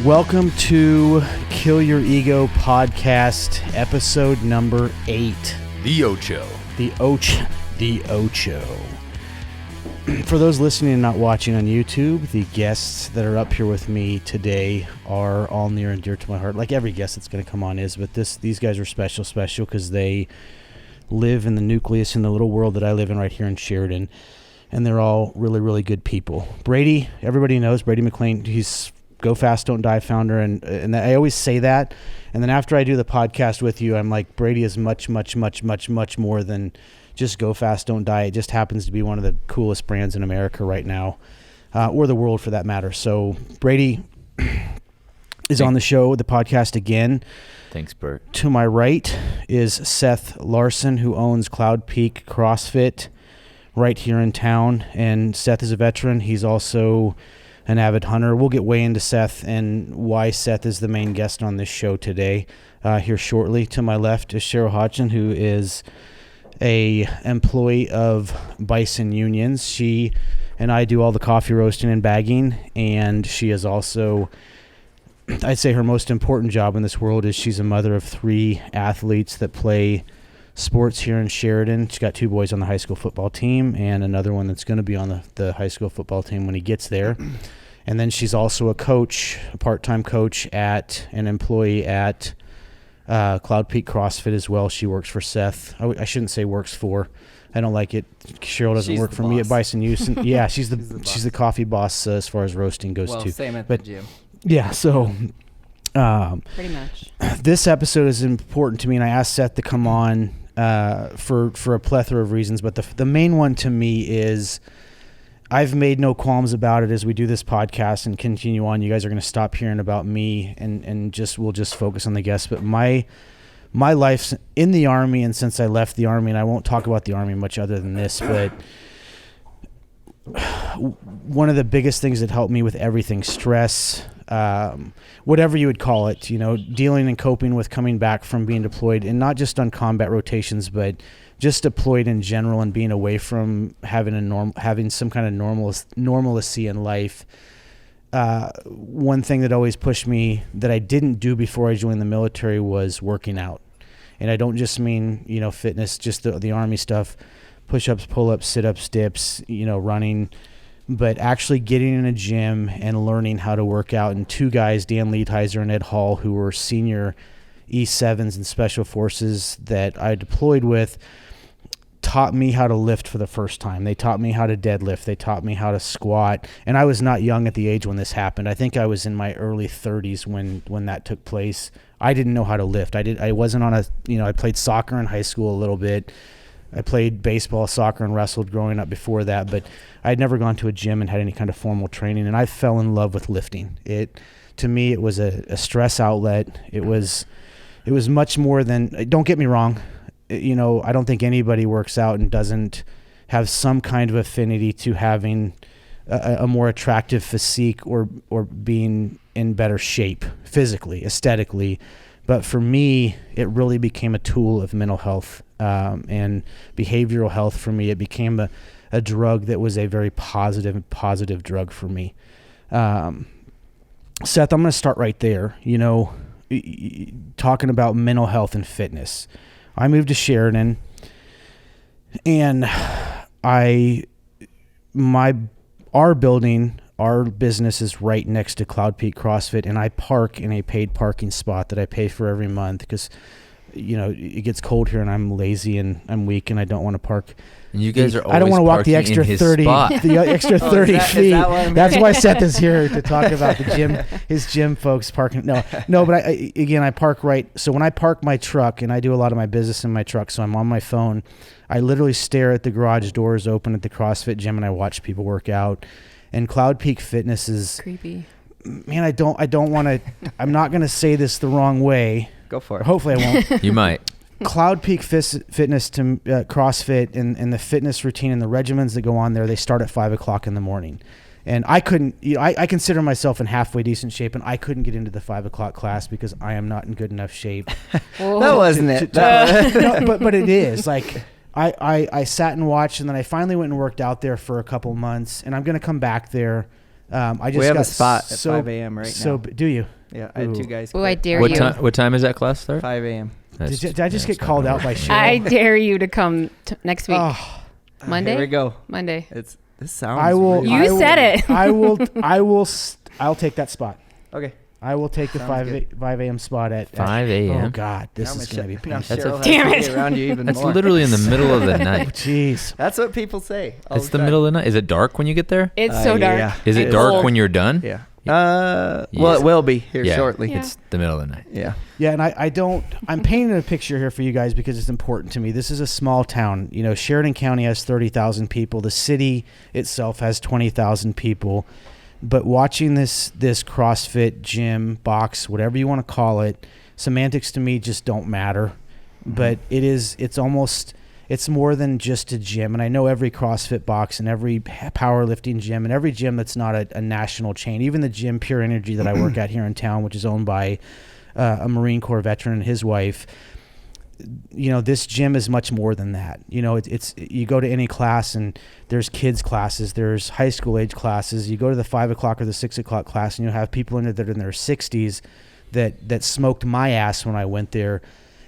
Welcome to Kill Your Ego podcast, episode number 8. The Ocho. The Ocho. For those listening and not watching on YouTube, the guests that are up here with me today are all near and dear to my heart. Like every guest that's going to come on is, but these guys are special because they live in the nucleus in the little world that I live in right here in Sheridan, and they're all really, really good people. Brady, everybody knows Brady Mclean. He's Go Fast, Don't Die founder, and I always say that, and then after I do the podcast with you, I'm like, Brady is much more than just Go Fast, Don't Die. It just happens to be one of the coolest brands in America right now, or the world for that matter. So Brady is on the show, the podcast again. Thanks, Bert. To my right is Seth Larson, who owns Cloud Peak CrossFit right here in town, and Seth is a veteran. He's also an avid hunter. We'll get way into Seth and why Seth is the main guest on this show today here shortly. To my left is Cheryl Hodgson, who is a employee of Bison Unions. She and I do all the coffee roasting and bagging, and she is also, I'd say her most important job in this world is she's a mother of 3 athletes that play sports here in Sheridan. She's got 2 boys on the high school football team and another one that's going to be on the high school football team when he gets there. And then she's also a coach, a part-time coach at an employee at Cloud Peak CrossFit as well. She works for Seth. I shouldn't say works for. I don't like it. Cheryl doesn't work for me at Bison Use. Yeah, she's the coffee boss as far as roasting goes too. Well, same at the gym. Yeah, so pretty much. This episode is important to me, and I asked Seth to come on for a plethora of reasons, but the main one to me is I've made no qualms about it as we do this podcast and continue on. You guys are going to stop hearing about me and we'll just focus on the guests. But my life's in the Army, and since I left the Army, and I won't talk about the Army much other than this, but one of the biggest things that helped me with everything, stress, whatever you would call it, dealing and coping with coming back from being deployed, and not just on combat rotations, but just deployed in general and being away from having some kind of normalcy in life. One thing that always pushed me that I didn't do before I joined the military was working out. And I don't just mean, fitness, just the Army stuff, push-ups, pull-ups, sit-ups, dips, running, but actually getting in a gym and learning how to work out. And 2 guys, Dan Leadheiser and Ed Hall, who were senior E7s and special forces that I deployed with, taught me how to lift for the first time. They taught me how to deadlift. They taught me how to squat. And I was not young at the age when this happened. I think I was in my early 30s when that took place. I didn't know how to lift. I wasn't on I played soccer in high school a little bit. I played baseball, soccer, and wrestled growing up before that, but I'd never gone to a gym and had any kind of formal training, and I fell in love with lifting. To me, it was a stress outlet. It was much more than, don't get me wrong, I don't think anybody works out and doesn't have some kind of affinity to having a more attractive physique or being in better shape physically, aesthetically. But for me, it really became a tool of mental health and behavioral health for me. It became a drug that was a very positive drug for me. Seth, I'm going to start right there. Talking about mental health and fitness. I moved to Sheridan, and our business is right next to Cloud Peak CrossFit, and I park in a paid parking spot that I pay for every month because, it gets cold here and I'm lazy and I'm weak and I don't want to park. And you guys are always I don't want to walk the extra 30, the extra 30 feet. That's why Seth is here to talk about the gym, his gym folks parking. No, but I park right. So when I park my truck, and I do a lot of my business in my truck, so I'm on my phone, I literally stare at the garage doors open at the CrossFit gym and I watch people work out. And Cloud Peak Fitness is creepy. Man, I don't want to, I'm not going to say this the wrong way. Go for it. Hopefully I won't. You might. Cloud Peak Fitness to CrossFit and the fitness routine and the regimens that go on there, they start at 5 o'clock in the morning. And I couldn't, I consider myself in halfway decent shape, and I couldn't get into the 5 o'clock class because I am not in good enough shape. That wasn't it. No, but it is. Like, I sat and watched, and then I finally went and worked out there for a couple months, and I'm going to come back there I just We have got a spot at so, 5 a.m. right so now. Do you? Yeah, I had 2 Ooh. guys. Oh, I quit. dare What you. time? What time is that class start? 5 a.m. Did I just get that's not called gonna out by work. Cheryl? I dare you to come next week. Oh, Monday? Here we go. Monday. This sounds. I will. Really You said it. I'll take that spot. Okay. I will take the Sounds 5 a.m. spot at 5 Oh a.m.? God, this Now is gonna be Now painful. That's a- Cheryl has Damn to it. be around you even That's more. literally in the middle of the night. Jeez. That's what people say. all It's the time. middle of the night. Is it dark when you get there? It's so dark. Yeah. Is it And dark cold. when you're done? Yeah. Yeah. Well, it will be here Yeah. shortly. Yeah. It's the middle of the night. Yeah. Yeah, and I'm painting a picture here for you guys because it's important to me. This is a small town. You know, Sheridan County has 30,000 people. The city itself has 20,000 people. But watching this CrossFit gym, box, whatever you want to call it, semantics to me just don't matter. Mm-hmm. But it's more than just a gym. And I know every CrossFit box and every powerlifting gym and every gym that's not a national chain, even the gym Pure Energy that I work at here in town, which is owned by a Marine Corps veteran and his wife. You know, this gym is much more than that. You know, it's you go to any class and there's kids classes, there's high school age classes. You go to the 5 o'clock or the 6 o'clock class and you have people in there that are in their 60s that smoked my ass when I went there.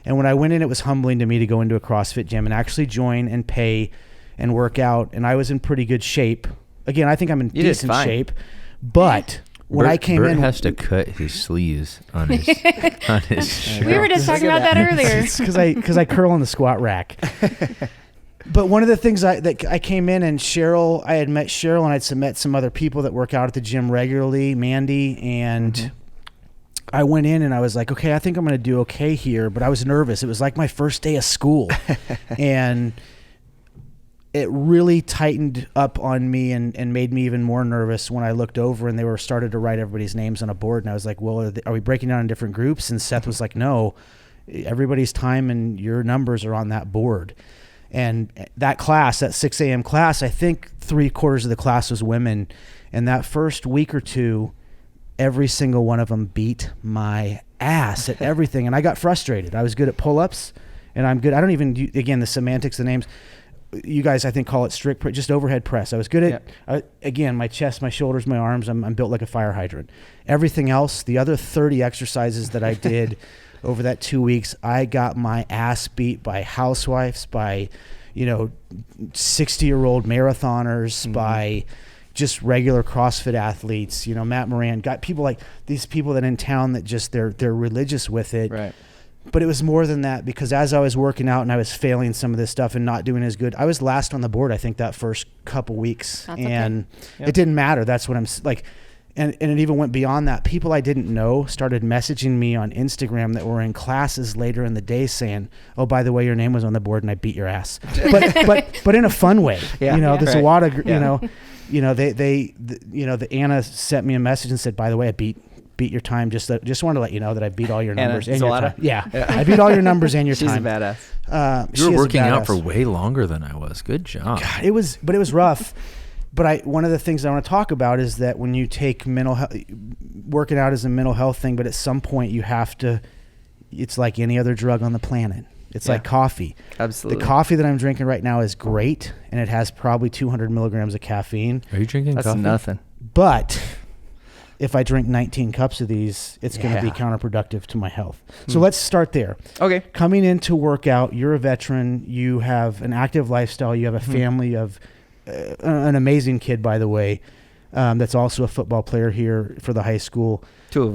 And when I went in, it was humbling to me to go into a CrossFit gym and actually join and pay and work out. And I was in pretty good shape. Again, I think I'm in You did decent fine. shape. But when I came Bert in, has to cut his sleeves on his shirt. We were just talking about that earlier. it's because I curl on the squat rack. But one of the things I came in and I had met Cheryl and I'd met some other people that work out at the gym regularly, Mandy, and I went in and I was like, okay, I think I'm going to do okay here. But I was nervous. It was like my first day of school. And it really tightened up on me and made me even more nervous when I looked over and they were started to write everybody's names on a board. And I was like, well, are we breaking down in different groups? And Seth was like, no, everybody's time and your numbers are on that board. And that class, that 6 a.m. class, I think 3/4 of the class was women. And that first week or two, every single one of them beat my ass at everything. And I got frustrated. I was good at pull-ups and I'm good. I don't even, again, the semantics, the names, you guys, I think, call it strict, just overhead press. I was good at, again, my chest, my shoulders, my arms. I'm built like a fire hydrant. Everything else, the other 30 exercises that I did over that 2 weeks, I got my ass beat by housewives, by, 60-year-old marathoners, by just regular CrossFit athletes. Matt Moran, got people like these people that in town that just they're religious with it. Right. But it was more than that because as I was working out and I was failing some of this stuff and not doing as good, I was last on the board, I think, that first couple weeks. That's and okay. It didn't matter. That's what I'm like. And it even went beyond that. People I didn't know started messaging me on Instagram that were in classes later in the day saying, oh, by the way, your name was on the board and I beat your ass. But in a fun way. Yeah. There's a Right. lot of, Yeah. the Anna sent me a message and said, by the way, I beat your time. Just wanted to let you know that I beat all your numbers and your Zalata? time. Yeah. I beat all your numbers and your She's time. a badass. You were working out for way longer than I was. Good job. God, it was rough. But one of the things I want to talk about is that when you take mental health, working out is a mental health thing, but at some point you have to, it's like any other drug on the planet. It's like coffee. Absolutely. The coffee that I'm drinking right now is great, and it has probably 200 milligrams of caffeine. Are you drinking That's coffee? nothing. But if I drink 19 cups of these, it's going to be counterproductive to my health. So let's start there. Okay. Coming into workout, you're a veteran. You have an active lifestyle. You have a family of an amazing kid, by the way, that's also a football player here for the high school. Two of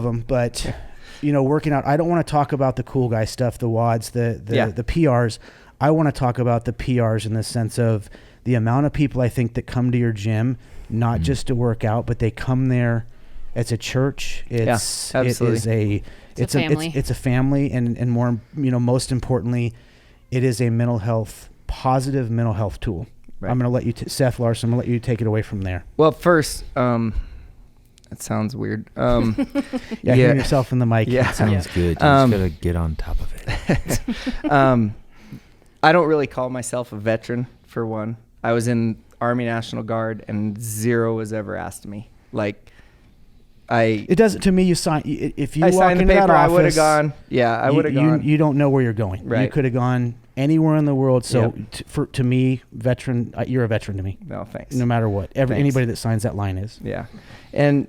them. But working out, I don't want to talk about the cool guy stuff, the WODs, the PRs. I want to talk about the PRs in the sense of the amount of people I think that come to your gym, not just to work out, but they come there. It's a church. It's family. It's a family, and more, most importantly, it is a positive mental health tool. Right. I'm going to let you, Seth Larson, I'm going to let you take it away from there. Well, first, that sounds weird. Hear yourself in the mic. Yeah. Sounds good. You just got to get on top of it. I don't really call myself a veteran, for one. I was in Army National Guard, and zero was ever asked of me. It doesn't, to me, you sign, if you I walk signed the into that paper, office, I would have gone. Yeah, I would have gone. You don't know where you're going. Right. You could have gone anywhere in the world. So Yep. to me, veteran, you're a veteran to me. No, thanks. No matter what. Thanks. Anybody that signs that line is. Yeah. And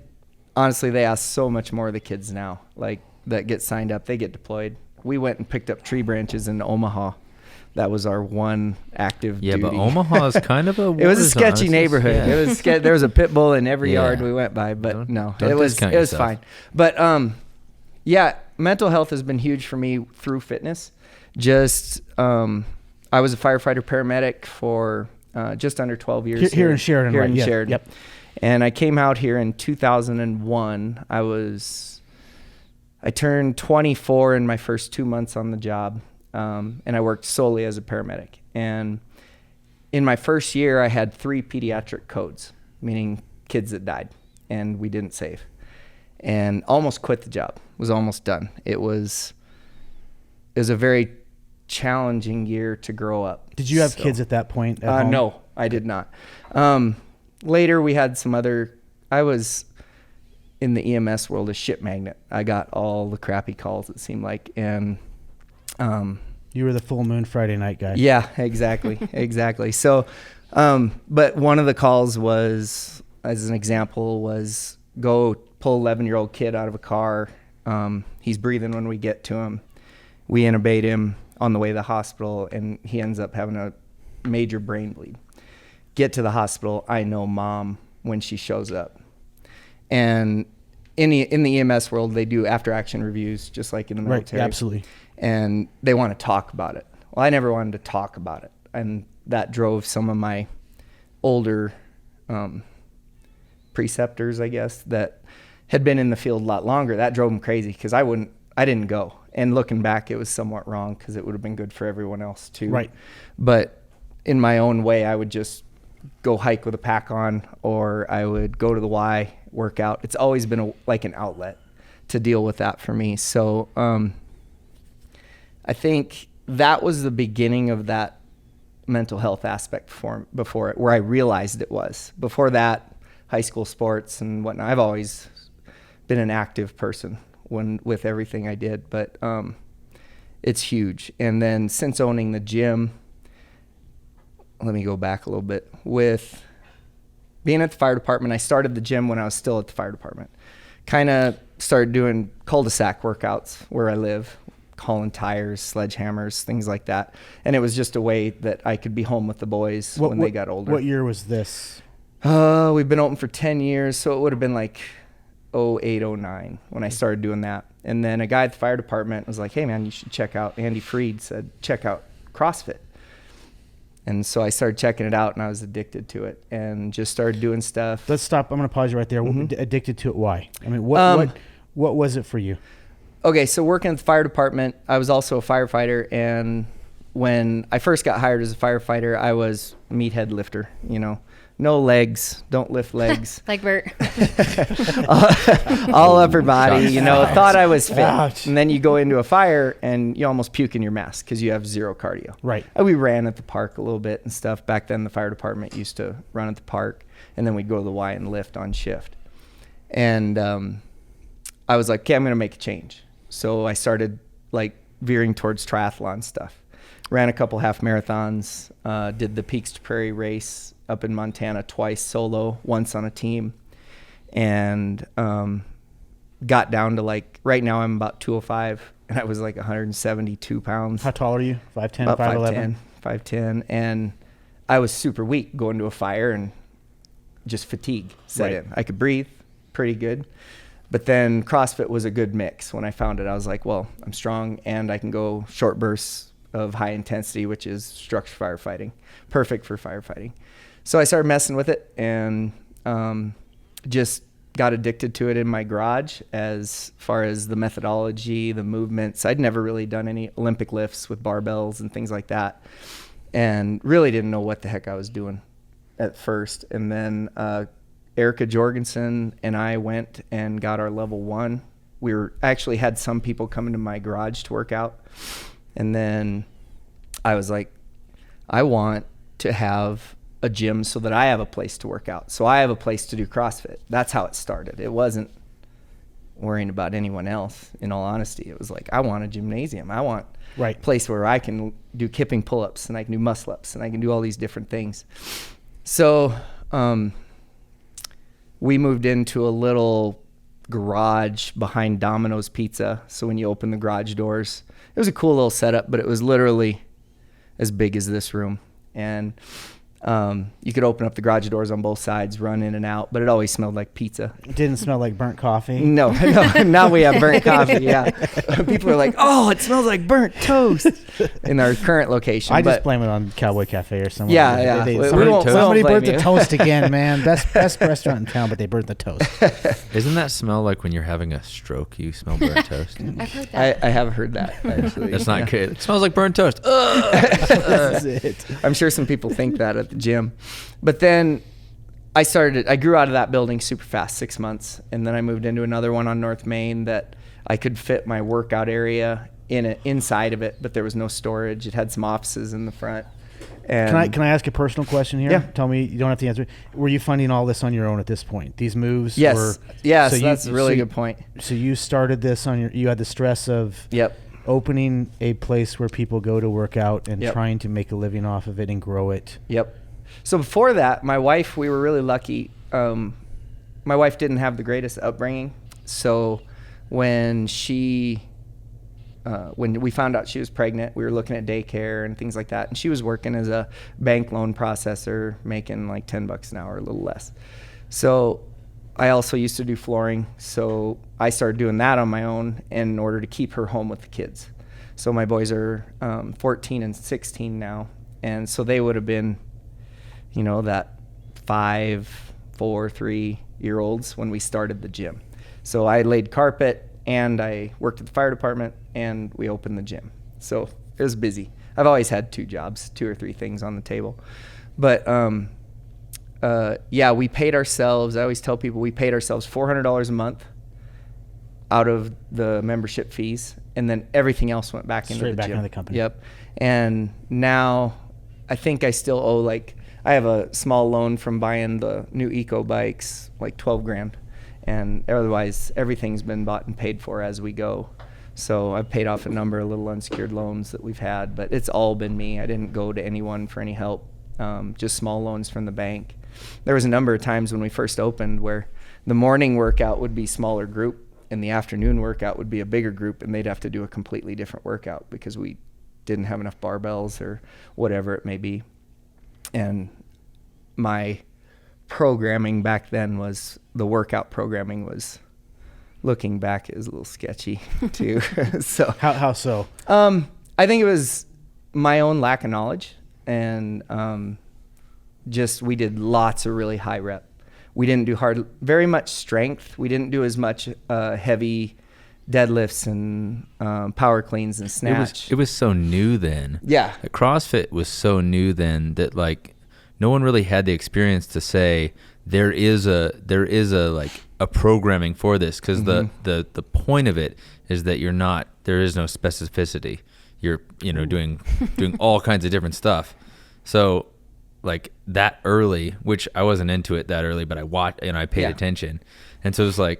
honestly, they ask so much more of the kids now, like that get signed up. They get deployed. We went and picked up tree branches in Omaha. That was our one active duty. But Omaha is kind of a It was a sketchy zone. neighborhood. Yeah. It was there was a pit bull in every Yeah. yard we went by, but no, Don't it was discount it was yourself. fine. But yeah, mental health has been huge for me through fitness. Just I was a firefighter paramedic for just under 12 years Here in Sheridan, here right? in Yeah. Sheridan. Yep. And I came out here in 2001. I turned 24 in my first 2 months on the job, and I worked solely as a paramedic. And in my first year, I had 3 pediatric codes, meaning kids that died, and we didn't save. And almost quit the job. Was almost done. It was a very challenging year to grow up. Did you have kids at that point? At home? No, I did not. Later, we had some other. I was in the EMS world a ship magnet. I got all the crappy calls, it seemed like, and You were the full moon Friday night guy. yeah, exactly, exactly. So, but one of the calls was, as an example, was go pull 11-year-old kid out of a car. He's breathing when we get to him. We intubate him on the way to the hospital, and he ends up having a major brain bleed. Get to the hospital, I know mom when she shows up. And in the EMS world, they do after-action reviews, just like in the military. Right, absolutely. And they want to talk about it. Well, I never wanted to talk about it. And that drove some of my older preceptors, I guess, that had been in the field a lot longer. That drove them crazy because I didn't go. And looking back, it was somewhat wrong because it would have been good for everyone else too. Right. But in my own way, I would just go hike with a pack on, or I would go to the Y, work out. It's always been like an outlet to deal with that for me. So I think that was the beginning of that mental health aspect before it, where I realized it was. Before that, high school sports and whatnot. I've always been an active person with everything I did, but it's huge. And then since owning the gym, let me go back a little bit. With being at the fire department, I started the gym when I was still at the fire department. Kind of started doing cul-de-sac workouts where I live, hauling tires, sledgehammers, things like that. And it was just a way that I could be home with the boys when they got older. What year was this? We've been open for 10 years, so it would have been like 08, 09 when I started doing that. And then a guy at the fire department was like, hey man, you should check out, Andy Freed said, check out CrossFit. And so I started checking it out, and I was addicted to it and just started doing stuff. Let's stop. I'm going to pause you right there. Mm-hmm. Addicted to it, why? I mean, what was it for you? Okay, so working at the fire department, I was also a firefighter, and when I first got hired as a firefighter, I was meathead lifter, no legs, don't lift legs. Like Bert. all upper body, thought I was fit. Ouch. And then you go into a fire and you almost puke in your mask because you have zero cardio. Right. And we ran at the park a little bit and stuff. Back then the fire department used to run at the park, and then we'd go to the Y and lift on shift. And I was like, okay, I'm going to make a change. So I started veering towards triathlon stuff. Ran a couple half marathons, did the Peaks to Prairie race up in Montana twice solo, once on a team, and got down to right now I'm about 205, and I was 172 pounds. How tall are you? 5'10", About 5'11"? 5'10", and I was super weak going to a fire, and just fatigue set in. I could breathe pretty good, but then CrossFit was a good mix. When I found it, I was like, well, I'm strong, and I can go short bursts of high intensity, which is structure firefighting, perfect for firefighting. So I started messing with it, and just got addicted to it in my garage as far as the methodology, the movements. I'd never really done any Olympic lifts with barbells and things like that, and really didn't know what the heck I was doing at first. And then Erica Jorgensen and I went and got our level 1. We actually had some people come into my garage to work out. And then I was like, I want to have a gym so that I have a place to work out. So I have a place to do CrossFit. That's how it started. It wasn't worrying about anyone else, in all honesty. It was like, I want a gymnasium. I want Right. a place where I can do kipping pull-ups and I can do muscle-ups and I can do all these different things. So we moved into a little garage behind Domino's Pizza. So when you open the garage doors, it was a cool little setup, but it was literally as big as this room. And you could open up the garage doors on both sides, run in and out, but it always smelled like pizza. It didn't smell like burnt coffee. No, now we have burnt coffee. Yeah, people are like, "Oh, it smells like burnt toast" in our current location. I just blame it on Cowboy Cafe or somewhere. Yeah. Somebody burnt the you. toast again, man. Best restaurant in town, but they burnt the toast. Isn't that smell like when you're having a stroke? You smell burnt toast. I've heard that. I have heard that actually. That's not good. It smells like burnt toast. That's it. I'm sure some people think that at the gym, but then I grew out of that building super fast, 6 months, and then I moved into another one on North Main that I could fit my workout area inside of it, but there was no storage. It had some offices in the front. And Can I ask a personal question here? Yeah. Tell me, you don't have to answer. Were you funding all this on your own at this point? These moves? Yes. Yes, that's a really good point. So you started this you had the stress of Yep. opening a place where people go to work out and Yep. trying to make a living off of it and grow it. Yep. So before that, my wife, we were really lucky. My wife didn't have the greatest upbringing. So when we found out she was pregnant, we were looking at daycare and things like that. And she was working as a bank loan processor, making like $10 an hour, a little less. So I also used to do flooring. So I started doing that on my own in order to keep her home with the kids. So my boys are 14 and 16 now. And so they would have been, that 5, 4, 3-year-olds when we started the gym. So I laid carpet and I worked at the fire department and we opened the gym. So it was busy. I've always had 2 jobs, 2 or 3 things on the table. But we paid ourselves. I always tell people we paid ourselves $400 a month out of the membership fees, and then everything else went back into the Straight back gym. into the company. Yep. And now I think I still owe I have a small loan from buying the new eco bikes, like $12,000, and otherwise everything's been bought and paid for as we go. So I've paid off a number of little unsecured loans that we've had, but it's all been me. I didn't go to anyone for any help, just small loans from the bank. There was a number of times when we first opened where the morning workout would be smaller group and the afternoon workout would be a bigger group, and they'd have to do a completely different workout because we didn't have enough barbells or whatever it may be. And my programming back then the workout programming was, looking back, is a little sketchy too. So How so? I think it was my own lack of knowledge, and we did lots of really high rep. We didn't do very much strength. We didn't do as much heavy deadlifts and power cleans and snatch. It was so new then. Yeah. CrossFit was so new then that no one really had the experience to say there is a programming for this, because the point of it is that there is no specificity. You're doing all kinds of different stuff. So that early, which I wasn't into it that early, but I watched and I paid attention. And so it was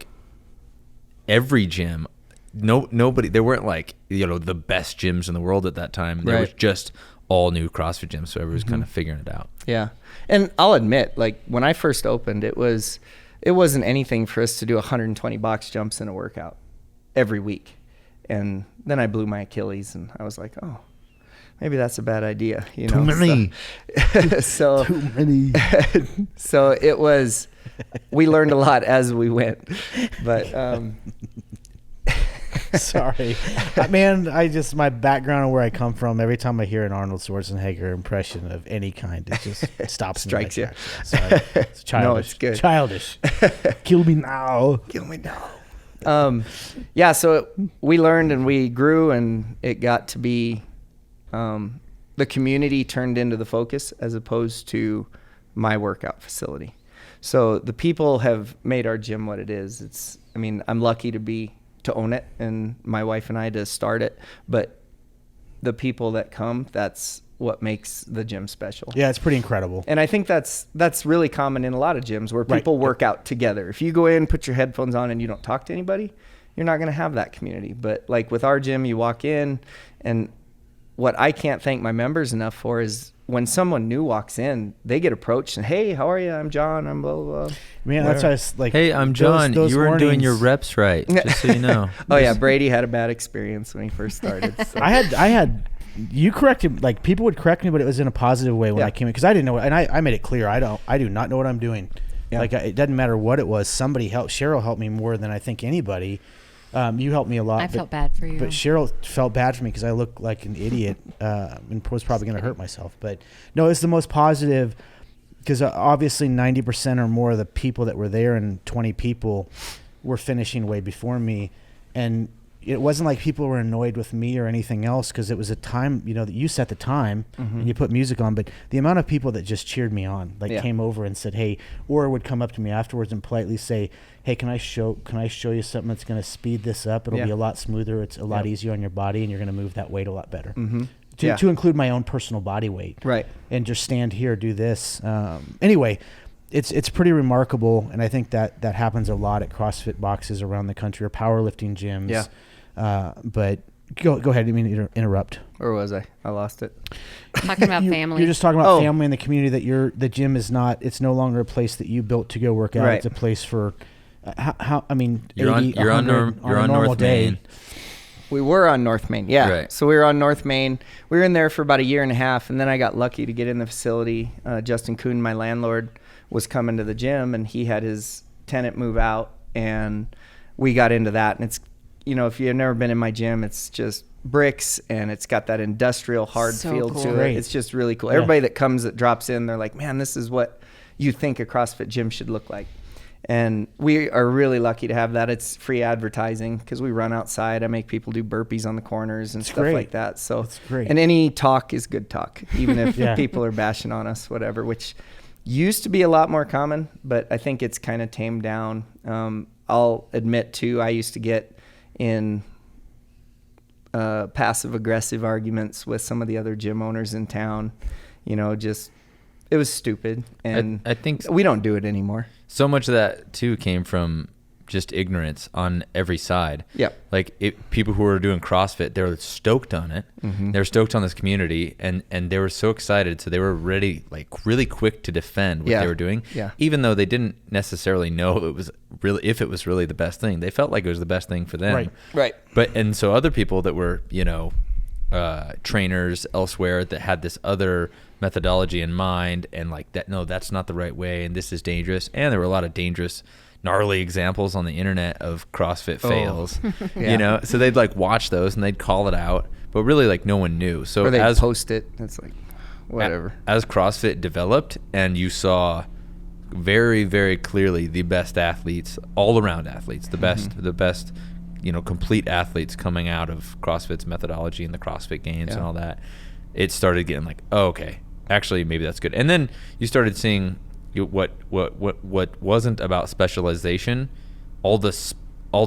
every gym, nobody, there weren't the best gyms in the world at that time. There was just all new CrossFit gyms. So everyone was kind of figuring it out. Yeah. And I'll admit, when I first opened, it wasn't anything for us to do 120 box jumps in a workout every week. And then I blew my Achilles and I was like, oh, maybe that's a bad idea. Too many. So Too many. So it was, we learned a lot as we went, but, Sorry, man. My background and where I come from, every time I hear an Arnold Schwarzenegger impression of any kind, it just stops me. Strikes you. Sorry. It's childish. No, it's good. Childish. Kill me now. Kill me now. So we learned and we grew, and it got to be, the community turned into the focus as opposed to my workout facility. So the people have made our gym what it is. I'm lucky to own it, and my wife and I to start it, but the people that come, that's what makes the gym special. Yeah, it's pretty incredible. And I think that's really common in a lot of gyms where people work out together. If you go in, put your headphones on, and you don't talk to anybody, you're not going to have that community. But like with our gym, you walk in, and what I can't thank my members enough for is when someone new walks in, they get approached and, hey, how are you? I'm John. I'm blah, blah, blah. Man, that's why I was like, hey, I'm John. Those you weren't doing mornings- your reps right, just so you know. Oh, yeah. Brady had a bad experience when he first started. So. I had, you corrected, like people would correct me, but it was in a positive way when I came in, because I didn't know, and I made it clear, I do not know what I'm doing. Yeah. Like it doesn't matter what it was. Somebody helped. Cheryl helped me more than I think anybody. You helped me a lot. I felt bad for you. But Cheryl felt bad for me because I looked like an idiot and was probably going to hurt myself. But no, it's the most positive, because obviously 90% or more of the people that were there, and 20 people were finishing way before me. And it wasn't like people were annoyed with me or anything else, because it was a time, that you set the time and you put music on. But the amount of people that just cheered me on, came over and said, hey, or would come up to me afterwards and politely say, hey, can I show you something that's going to speed this up? It'll be a lot smoother. It's a lot easier on your body, and you're going to move that weight a lot better. To include my own personal body weight. Right. And just stand here, do this. Anyway, it's pretty remarkable, and I think that happens a lot at CrossFit boxes around the country, or powerlifting gyms. Yeah. But go ahead. I didn't mean to interrupt. Where was I? I lost it. Talking about family. You're just talking about family and the community, that the gym is not, it's no longer a place that you built to go work out. Right. It's a place for, you're 80, on North Main. We were on North Main. Yeah. Right. So we were on North Main. We were in there for about a year and a half. And then I got lucky to get in the facility. Justin Kuhn, my landlord, was coming to the gym, and he had his tenant move out, and we got into that. And it's, if you've never been in my gym, it's just bricks, and it's got that industrial hard feel to it. It's just really cool. Yeah. Everybody that drops in, they're like, man, this is what you think a CrossFit gym should look like. And we are really lucky to have that. It's free advertising because we run outside. I make people do burpees on the corners and stuff like that. So it's great. And any talk is good talk, even if people are bashing on us, whatever, which used to be a lot more common, but I think it's kind of tamed down. I'll admit too, I used to get in passive aggressive arguments with some of the other gym owners in town. It was stupid, and I think we don't do it anymore. So much of that too came from just ignorance on every side. Yeah, like people who were doing CrossFit, they were stoked on it. Mm-hmm. They were stoked on this community, and they were so excited, so they were ready, like really quick to defend what they were doing. Yeah, even though they didn't necessarily know if it was really the best thing. They felt like it was the best thing for them. Right. And so other people that were trainers elsewhere that had this other methodology in mind, and like that, no, that's not the right way, and this is dangerous. And there were a lot of dangerous, gnarly examples on the internet of CrossFit fails. So they'd like watch those and they'd call it out, but really like no one knew. So or they'd post it. It's like whatever. As CrossFit developed, and you saw very, very clearly the best athletes, all around athletes, the best complete athletes coming out of CrossFit's methodology and the CrossFit Games and all that, it started getting like, oh, okay, actually maybe that's good. And then you started seeing what wasn't about specialization. All the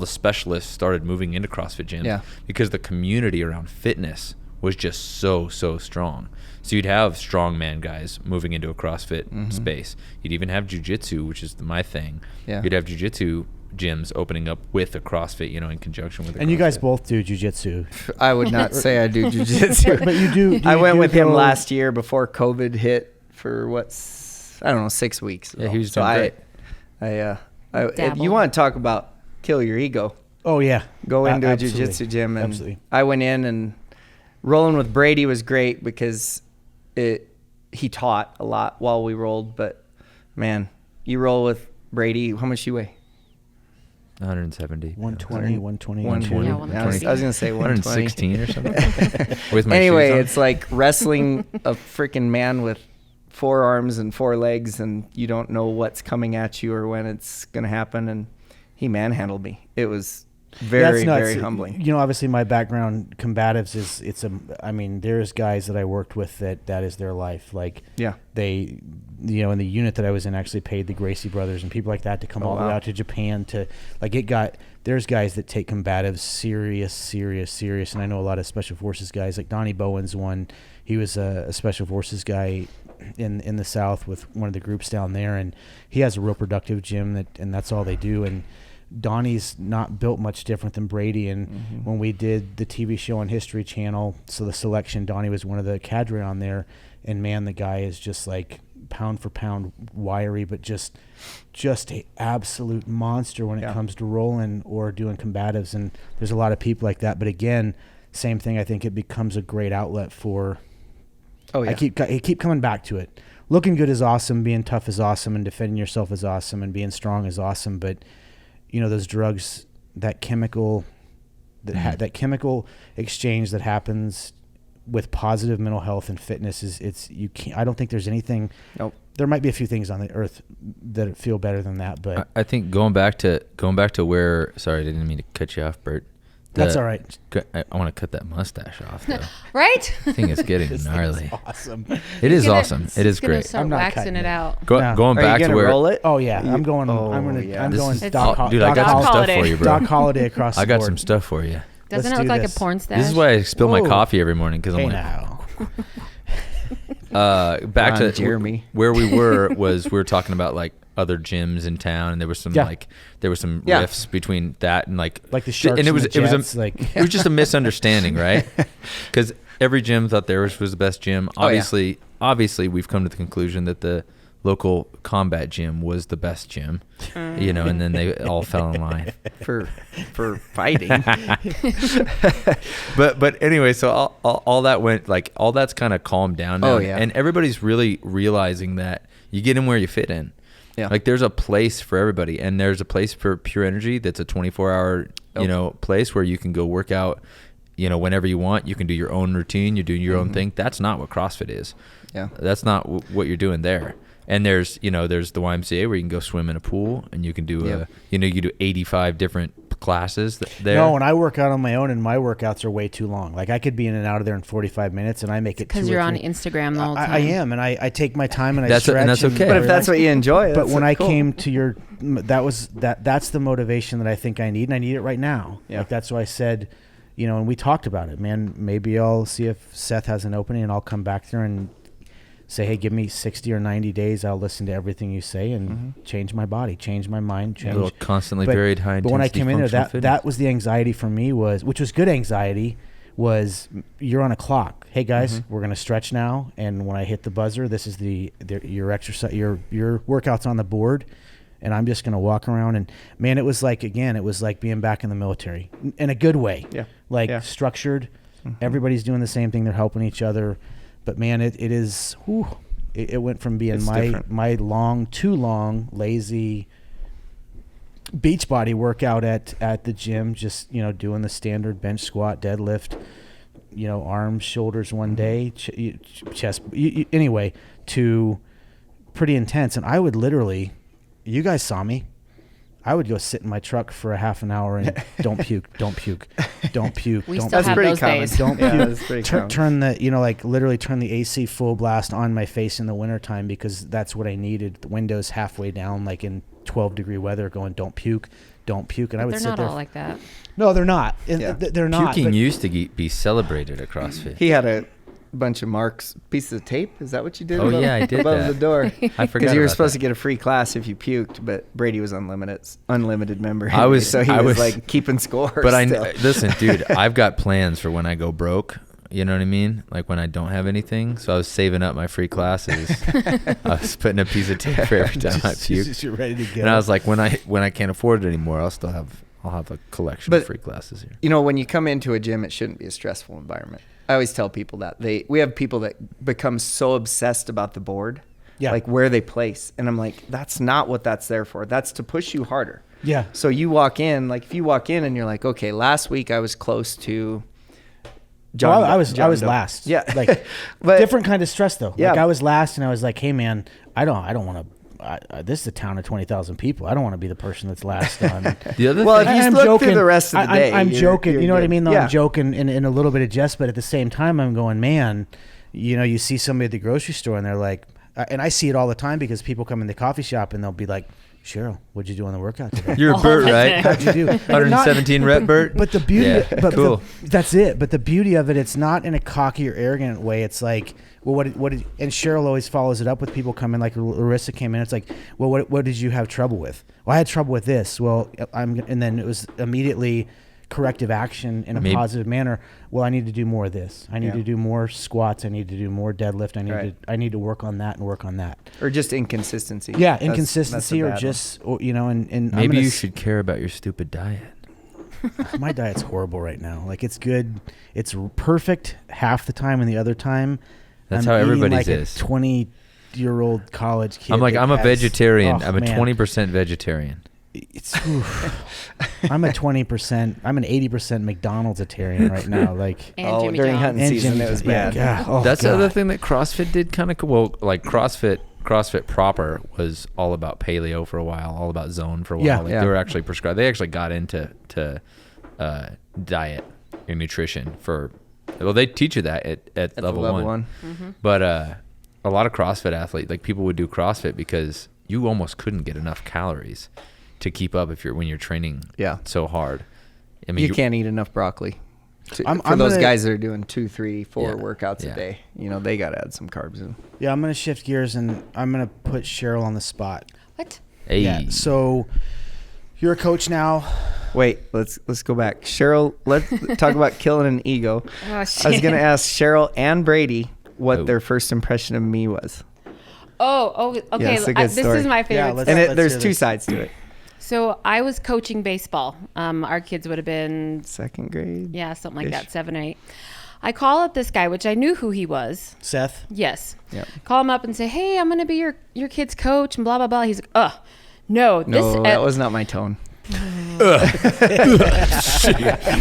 specialists started moving into CrossFit gyms because the community around fitness was just so strong. So you'd have strongman guys moving into a CrossFit space. You'd even have jiu-jitsu, which is my thing. Yeah. You'd have jiu-jitsu gyms opening up with a CrossFit, in conjunction with. And you guys both do jiu-jitsu. I would not say I do jiu-jitsu, but you do. I went with him last year before COVID hit for 6 weeks. Yeah, he was doing great. If you want to talk about kill your ego. Oh yeah, go into a jiu-jitsu gym, and I went in, and rolling with Brady was great because he taught a lot while we rolled. But man, you roll with Brady. How much you weigh? 170. 120, 120. Yeah, I was going to say 116 or something. With my anyway, shoes on. It's like wrestling a freaking man with 4 arms and 4 legs, and you don't know what's coming at you or when it's going to happen. And he manhandled me. It was Very, nuts. very humbling. You know, obviously my background, combatives, I mean, there's guys that I worked with that is their life. Like, Yeah. they, you know, in the unit that I was in, actually paid the Gracie brothers and people like that to come all the way out to Japan to, like, there's guys that take combatives serious. And I know a lot of special forces guys, like Donnie Bowen's one. He was a special forces guy in the South with one of the groups down there, and he has a real productive gym and that's all they do. And Donnie's not built much different than Brady. And when we did the TV show on History Channel, so the selection, Donnie was one of the cadre on there, and man, the guy is just like pound for pound wiry, but just a absolute monster when it comes to rolling or doing combatives. And there's a lot of people like that, but again, same thing. I think it becomes a great outlet for. Oh yeah. I keep coming back to it. Looking good is awesome. Being tough is awesome, and defending yourself is awesome, and being strong is awesome. But you know, those drugs, that chemical, that chemical exchange that happens with positive mental health and fitness I don't think there's anything. Nope. There might be a few things on the earth that feel better than that, but I think going back to where. Sorry, I didn't mean to cut you off, Bert. That's all right. I want to cut that mustache off, though. Right? I think it's getting gnarly. Is awesome. It is awesome. It is great. Start I'm not waxing cutting it it. out. Going Are back you to gonna where. roll it? Oh yeah, I'm going. Oh, I'm yeah. going. This is- Doc, dude, I got Doc some stuff Holiday. for you, bro. Doc Holiday across the I got board. some stuff for you. Doesn't Let's it look do like this. a porn stash? This is why I spill my Whoa. coffee every morning, because I'm Hey like, now. back to Jeremy. where we were we were talking about like other gyms in town, and there was some rifts between that and like the Sharks and it was and the Jets, it was just a misunderstanding, right? Because every gym thought theirs was the best gym. Obviously we've come to the conclusion that the local combat gym was the best gym, you know, and then they all fell in line for fighting. but anyway, so all that went, like, all that's kind of calmed down now. Oh, yeah. And everybody's really realizing that you get in where you fit in. Yeah. Like, there's a place for everybody, and there's a place for Pure Energy that's a 24-hour you know, place where you can go work out, you know, whenever you want. You can do your own routine, you're doing your own thing. That's not what CrossFit is. Yeah. That's not what you're doing there. And there's the YMCA where you can go swim in a pool, and you can do you do 85 different classes there. No, when I work out on my own, and my workouts are way too long. Like, I could be in and out of there in 45 minutes, and I make it because you're on Instagram the whole time. I am, and I take my time and I That's stretch. and that's okay. But if that's what you enjoy, But that's when I cool. came to that's the motivation that I think I need, and I need it right now. Yeah. Like, that's why I said, you know, and we talked about it, man. Maybe I'll see if Seth has an opening, and I'll come back there and say, hey, give me 60 or 90 days. I'll listen to everything you say and change my body, change my mind, change. A little constantly varied high intensity. But when I came in there, fitness. that was the anxiety for me, which was good anxiety, was you're on a clock. Hey guys, we're gonna stretch now, and when I hit the buzzer, this is your exercise, your workouts on the board, and I'm just gonna walk around. And man, it was like being back in the military in a good way. Yeah. Structured. Everybody's doing the same thing. They're helping each other. But man, it is. Whew, it went from being my too long, lazy beach body workout at the gym, just, you know, doing the standard bench, squat, deadlift, you know, arms, shoulders one day, chest. Anyway, to pretty intense. And I would literally, you guys saw me. I would go sit in my truck for a half an hour and don't puke. We don't still puke. have those days. Don't puke. That's pretty common. Turn the, you know, like literally turn the AC full blast on my face in the wintertime, because that's what I needed. The windows halfway down, like in 12-degree weather, going, don't puke. And I would They're sit not there. all like that. No, they're not. Yeah. They're not. puking but- used to be celebrated at CrossFit. He had a bunch of marks, pieces of tape. Is that what you did? Oh, yeah, I did above that. the door. I forgot Because you were about supposed that. to get a free class if you puked, but Brady was unlimited member. I was- so he I was was- like keeping score. But still. listen, dude, I've got plans for when I go broke. You know what I mean? Like when I don't have anything. So I was saving up my free classes. I was putting a piece of tape for every time I puke. You're ready to go. And I was like, when I can't afford it anymore, I'll have a collection of But- free classes here. You know, when you come into a gym, it shouldn't be a stressful environment. I always tell people that we have people that become so obsessed about the board, like where they place. And I'm like, that's not what that's there for. That's to push you harder. Yeah. So you walk in, like if you walk in and you're like, okay, last week I was close to Well, I was John Doe. last. Yeah. Like, But- different kind of stress though. Yeah. Like I was last, and I was like, hey man, I don't want to this is a town of 20,000 people. I don't want to be the person that's last on. The other Well, thing, if you look through the rest of the day, I'm joking. you're You know what I good. mean? Though Yeah. I'm joking in a little bit of jest, but at the same time, I'm going, man, you see somebody at the grocery store and they're like, and I see it all the time because people come in the coffee shop and they'll be like, Sheryl, what'd you do on the workout today? you're Bert, right? How'd you do? 117 rep Bert. But the beauty, Yeah, but cool. that's it. But the beauty of it, it's not in a cocky or arrogant way. It's like, well, and Sheryl always follows it up with people coming, like Larissa came in. It's like, well, what did you have trouble with? Well, I had trouble with this. Well, and then it was immediately corrective action in a positive manner. Well, I need to do more of this. I need to do more squats. I need to do more deadlift. I need to work on that and work on that. Or just inconsistency. Yeah, That's inconsistency, a or bad just and Maybe you should care about your stupid diet. My diet's horrible right now. Like, it's good. It's perfect half the time, and the other time, That's I'm how eating everybody's like is. a 20-year-old college kid. I'm like, that I'm a has- vegetarian. oh, I'm a man. 20% vegetarian. It's I'm a 20%. I'm an 80% McDonald's-atarian right now. Like, And Jimmy during John's. hunting season, it was bad. Yeah. Oh, That's the God. other thing that CrossFit did kind of cool. Well, like CrossFit proper was all about paleo for a while, all about zone for a while. Yeah. Like They were actually prescribed. They actually got into diet and nutrition they teach you that at level one. But a lot of CrossFit athletes, like people would do CrossFit because you almost couldn't get enough calories to keep up when you're training so hard. I mean, You can't eat enough broccoli. For I'm those gonna- guys that are doing 2, 3, 4 Yeah. workouts Yeah. a day, they got to add some carbs in. Yeah, I'm going to shift gears, and I'm going to put Sheryl on the spot. What? Hey. Yeah. So you're a coach now. Wait, let's go back. Cheryl, let's talk about killing an ego. Oh, I was shit. going to ask Cheryl and Brady what Oh. their first impression of me was. Oh, okay. it's a good This story. is my favorite. Yeah, let's- And story. there's hear 2 this. sides to it. So I was coaching baseball. Our kids would have been, 2nd grade. yeah, something like Ish. that, 7 or 8. I call up this guy, which I knew who he was. Seth. Yes. Yep. Call him up and say, hey, I'm going to be your kid's coach and blah, blah, blah. He's like, no. No, that was not my tone.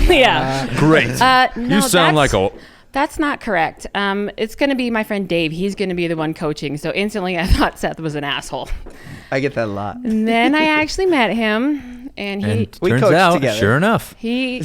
yeah. Great. No, you sound like that's- a... That's not correct. It's going to be my friend Dave. He's going to be the one coaching. So instantly I thought Seth was an asshole. I get that a lot. And then I actually met him, and And We turns coached out, together. sure enough. we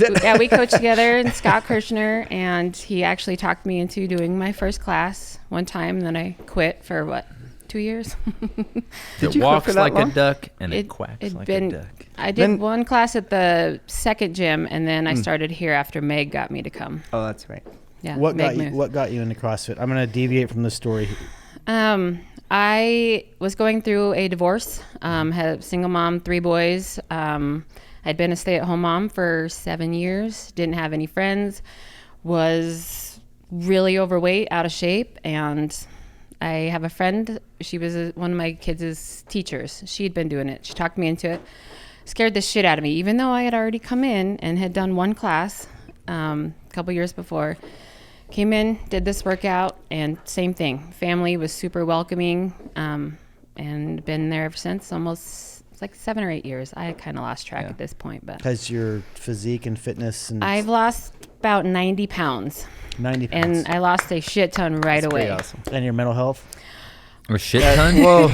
coached together in Scott Kirshner, and he actually talked me into doing my first class one time, and then I quit for 2 years. Did It you quit walks for that like long? a duck and it It'd quacks like been- a duck. I did Then- one class at the second gym, and then I started here after Meg got me to come. Oh, that's right. Yeah, What Meg got you? moved. What got you into CrossFit? I'm going to deviate from the story. I was going through a divorce, had a single mom, 3 boys. I'd been a stay-at-home mom for 7 years, didn't have any friends, was really overweight, out of shape, and I have a friend. She was one of my kids' teachers. She'd been doing it. She talked me into it. Scared the shit out of me, even though I had already come in and had done one class a couple years before. Came in, did this workout, and same thing. Family was super welcoming, and been there ever since. It's like 7 or 8 years. I kind of lost track at this point, but Has your physique and fitness and I've lost about 90 pounds, 90 pounds and I lost a shit ton right That's away. pretty awesome. and your mental health? A shit ton? Whoa,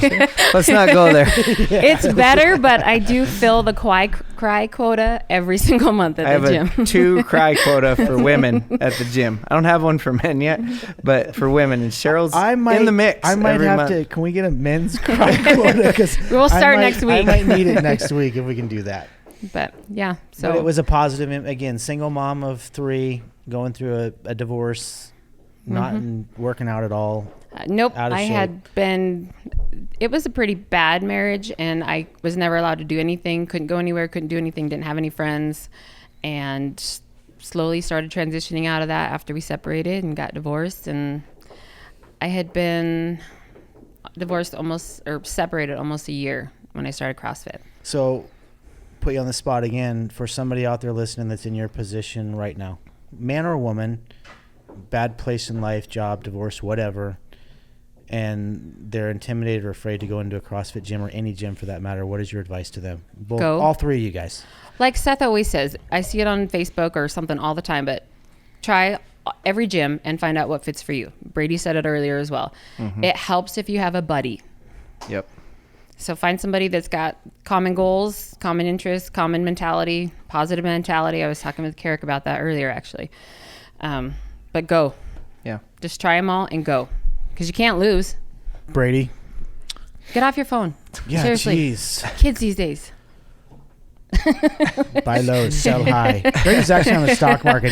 let's not go there. It's better, but I do fill the cry quota every single month at I the have gym. a 2 cry quota for women at the gym. I don't have one for men yet, but for women, and Cheryl's in the mix. I might every have month. to. Can we get a men's cry quota? 'Cause We'll start next I week. might need it next week if we can do that. But yeah, so But it was a positive. Again, single mom of 3, going through a divorce, not working out at all. Nope. Out of I shape. had been, it was a pretty bad marriage, and I was never allowed to do anything, couldn't go anywhere, couldn't do anything, didn't have any friends, and slowly started transitioning out of that after we separated and got divorced. And I had been separated almost a year when I started CrossFit. So, put you on the spot again for somebody out there listening that's in your position right now, man or woman, bad place in life, job, divorce, whatever, and they're intimidated or afraid to go into a CrossFit gym or any gym for that matter. What is your advice to them? Go. All 3 of you guys. Like Seth always says, I see it on Facebook or something all the time, but try every gym and find out what fits for you. Brady said it earlier as well. It helps if you have a buddy. Yep. So find somebody that's got common goals, common interests, common mentality, positive mentality. I was talking with Carrick about that earlier, actually. But go. Yeah. Just try them all and go. Because you can't lose. Brady. Get off your phone. Yeah, Seriously. jeez. Kids these days. Buy low, sell high. Brady's actually on the stock market.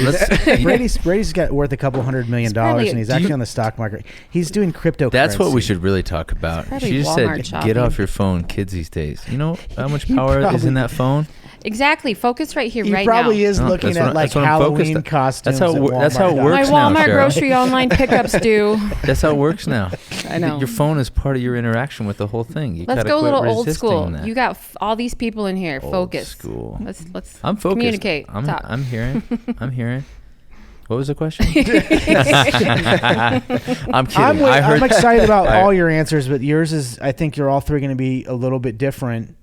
Brady's got worth $200 million, and he's actually on the stock market. He's doing cryptocurrency. That's what we should really talk about. Probably She just Walmart said, shopping. "Get off your phone, kids these days." You know how much power is in that phone? Exactly. Focus right here, He right probably now. is No, looking that's at what- like that's what I'm focused Halloween on. costumes. That's how at that's how it Walmart. works. My now, Walmart Cheryl. grocery online pickups do. That's how it works now. I know. Your phone is part of your interaction with the whole thing. You Let's gotta go a quit little old resisting school. that. You got all these people in here. Old Focus. school. Let's I'm focused. communicate. Talk. I'm hearing. I'm hearing. What was the question? I'm kidding. I'm excited about all your answers, but yours is, I think you're all three going to be a little bit different.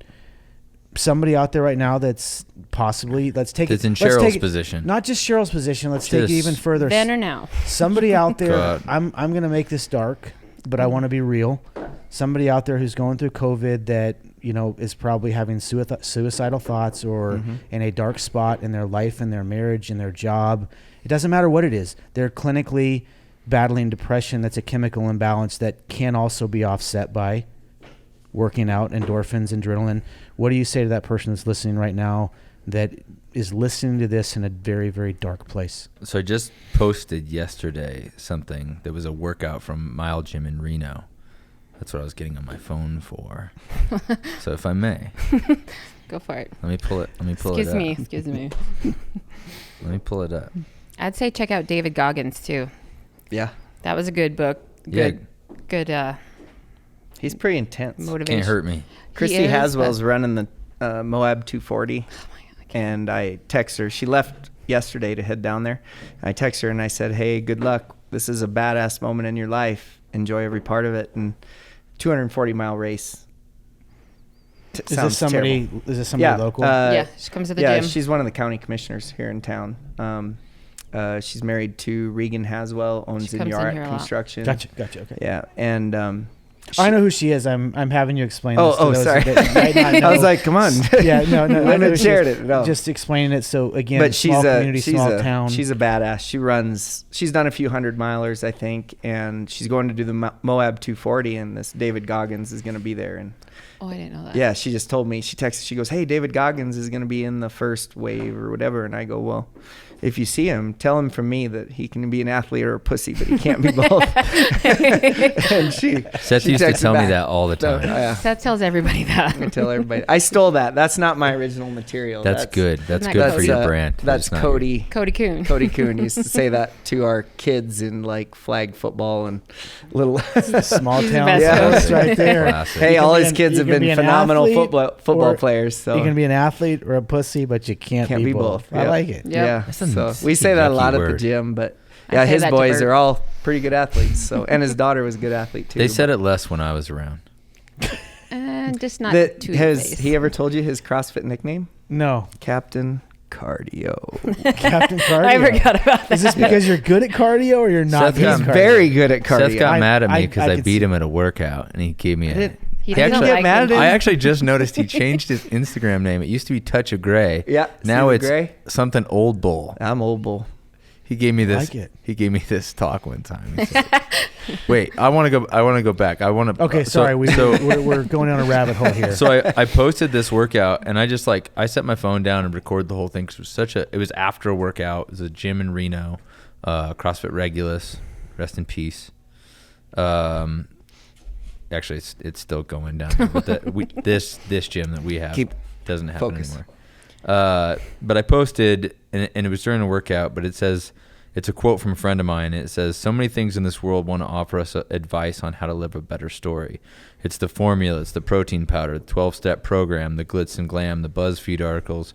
Somebody out there right now that's possibly, let's take That's it. in let's Cheryl's take it- position. Not just Cheryl's position. Let's take it Just even further. Then or now. Somebody out there, God. I'm going to make this dark, but I want to be real. Somebody out there who's going through COVID that, you know, is probably having suicidal thoughts or in a dark spot in their life, in their marriage, in their job. It doesn't matter what it is. They're clinically battling depression. That's a chemical imbalance that can also be offset by working out, endorphins, adrenaline. What do you say to that person that's listening right now that is listening to this in a very, very dark place? So I just posted yesterday something that was a workout from Mile Gym in Reno. That's what I was getting on my phone for. So if I may, Go for it. let me pull it. Let me pull it up. Excuse me. Let me pull it up. I'd say check out David Goggins too. Yeah. That was a good book. Yeah. Good He's pretty intense. motivation. Can't hurt me. Christy is, Haswell's but- running the Moab 240. And I text her. She left yesterday to head down there. I text her and I said, "Hey, good luck. This is a badass moment in your life. Enjoy every part of it." And 240-mile race. Is this somebody local? Yeah, she comes to the yeah, gym. she's one of the county commissioners here in town. She's married to Regan Haswell, owns She in comes in Yard here a lot. Construction. Gotcha. Okay. Yeah, and I know who she is. I'm having you explain Oh, this to oh, those sorry. that might not know. I was like, come on. Yeah, no. I know haven't who she shared is. it. No. Just explaining it. So again, But she's small a community, small town. She's a badass. She's done a few 100-milers, I think, and she's going to do the Moab 240, and this David Goggins is going to be there. And Oh, I didn't know that. yeah, she just told me. She texted. She goes, "Hey, David Goggins is going to be in the first wave or whatever." And I go, "Well, if you see him, tell him from me that he can be an athlete or a pussy, but he can't be both." And Seth she used to texted tell me back. that all the So, time. yeah. Seth tells everybody that. I tell everybody. I stole that. That's not my original material. That's good. That's Isn't good that for your uh, brand. That's It's not Cody. Cody Kuhn. Cody Kuhn used to say that to our kids in like flag football and little. small He's the town. best Yeah, coach. right there. Classic. Hey, You all can be his an- kids you have can be been an phenomenal athlete football or players. So You can be an athlete or a pussy, but you can't Can't be be both. both. I Yep. like it. Yep. yeah. That's a So nasty, we say that a lot yucky at the word. gym, but I yeah, say his that to boys Bert. are all pretty good athletes. So and his daughter was a good athlete too. They said it less when I was around. And just not That to has face. he ever told you his CrossFit nickname? No, Captain Cardio. Captain Cardio. I forgot about that. Is this because you're good at cardio or you're not Seth good got at cardio? Very good at cardio. Seth got I- mad at me I because I could beat see- him at a workout, and he gave me a. didn't- He He doesn't actually- like get mad at them. him? I actually just noticed he changed his Instagram name. It used to be Touch of Gray. Yeah, Now Stephen it's Gray. something Old Bull. I'm old bull. He gave me this. like it. He gave me this talk one time. He said, wait, I want to go. I want to go back. I want to. Okay, sorry. We're going down a rabbit hole here. So I posted this workout, and I just I set my phone down and recorded the whole thing because it was after a workout. It was a gym in Reno, CrossFit Regulus, rest in peace. Actually, it's still going down, but this gym that we have doesn't happen anymore. But I posted, and it was during a workout, but it says, it's a quote from a friend of mine. It says, "So many things in this world want to offer us advice on how to live a better story. It's the formula, it's the protein powder, the 12-step program, the glitz and glam, the BuzzFeed articles,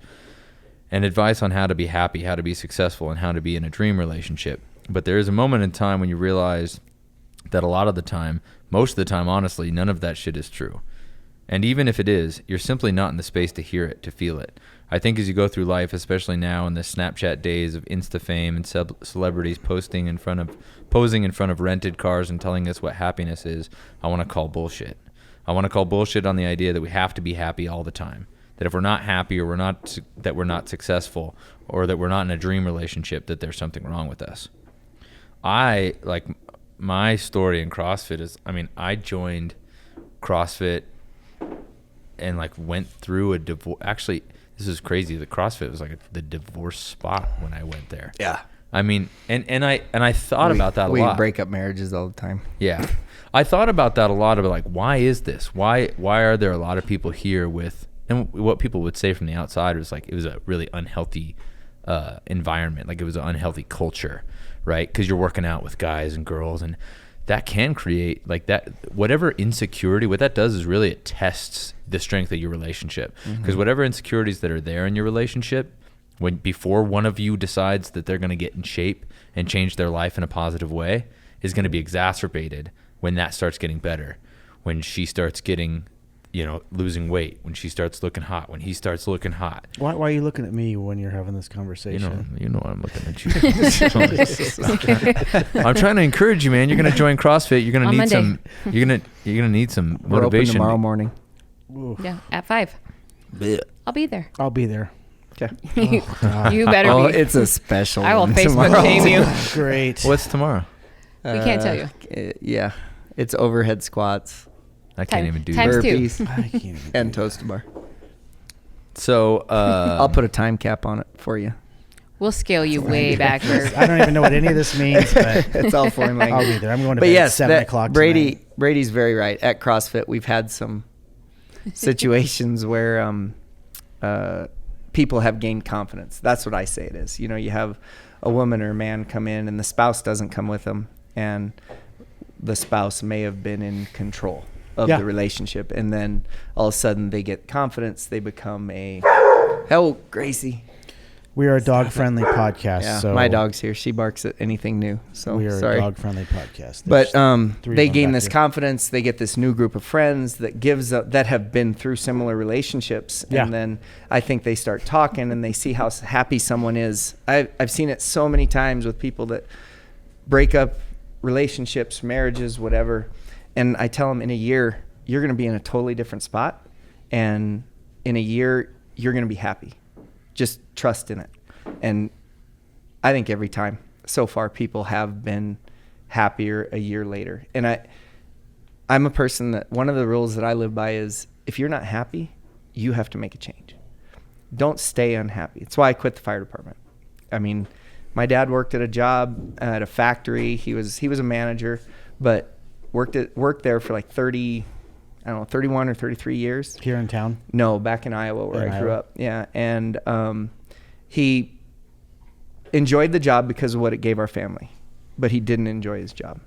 and advice on how to be happy, how to be successful, and how to be in a dream relationship. But there is a moment in time when you realize that a lot of the time, most of the time, honestly, none of that shit is true. And even if it is, you're simply not in the space to hear it, to feel it. I think as you go through life, especially now in the Snapchat days of Insta fame and celebrities posing in front of rented cars and telling us what happiness is, I want to call bullshit. I want to call bullshit on the idea that we have to be happy all the time. That if we're not happy or we're not successful or that we're not in a dream relationship, that there's something wrong with us. My story in CrossFit is, I joined CrossFit and like went through a divorce. Actually, this is crazy. The CrossFit was like the divorce spot when I went there. Yeah. And I thought about that a lot. We break up marriages all the time. Yeah. I thought about that a lot, about like, why is this? Why are there a lot of people here with, and what people would say from the outside was like, it was a really unhealthy environment. Like it was an unhealthy culture, right? Because you're working out with guys and girls, and that can create like that, whatever insecurity, what that does is really it tests the strength of your relationship. Because whatever insecurities that are there in your relationship, before one of you decides that they're going to get in shape and change their life in a positive way, is going to be exacerbated when that starts getting better. When she starts getting, losing weight, when she starts looking hot, when he starts looking hot. Why are you looking at me when you're having this conversation? You know I'm looking at you. I'm trying to encourage you, man. You're going to join CrossFit. You're going to need some. You're going to need some motivation. We're open tomorrow morning. Oof. Yeah, at 5. I'll be there. I'll be there. Okay. You better be. It's a special. I will one Facebook tomorrow. shame you. Great. What's tomorrow? We can't tell you. Yeah, it's overhead squats, I can't even do times that. two. burpees, I can't even and do toast to bar. So I'll put a time cap on it for you. We'll scale you way back. that. I don't even know what any of this means, but It's all foreign I'll language. be there. I'm going to But bed yes, at 7 o'clock tonight. Brady's very right. At CrossFit, we've had some situations where people have gained confidence. That's what I say it is. You have a woman or a man come in and the spouse doesn't come with them, and the spouse may have been in control of Yeah. the relationship, and then all of a sudden they get confidence. They become Gracie. We are a dog-friendly podcast, Yeah, so my dog's here. She barks at anything new. So we are sorry. a dog-friendly podcast. But There's three they of them gain back this here. confidence. They get this new group of friends that have been through similar relationships, Yeah. and then I think they start talking and they see how happy someone is. I've seen it so many times with people that break up relationships, marriages, whatever, and I tell them in a year you're going to be in a totally different spot, and in a year you're going to be happy. Just trust in it. And I think every time so far people have been happier a year later. And I'm a person that one of the rules that I live by is if you're not happy, you have to make a change. Don't stay unhappy. It's why I quit the fire department. My dad worked at a job at a factory. He was a manager, but worked there for like 31 or 33 years. here in town. No, back in Iowa where I grew Iowa. up. Yeah. And he enjoyed the job because of what it gave our family, but he didn't enjoy his job.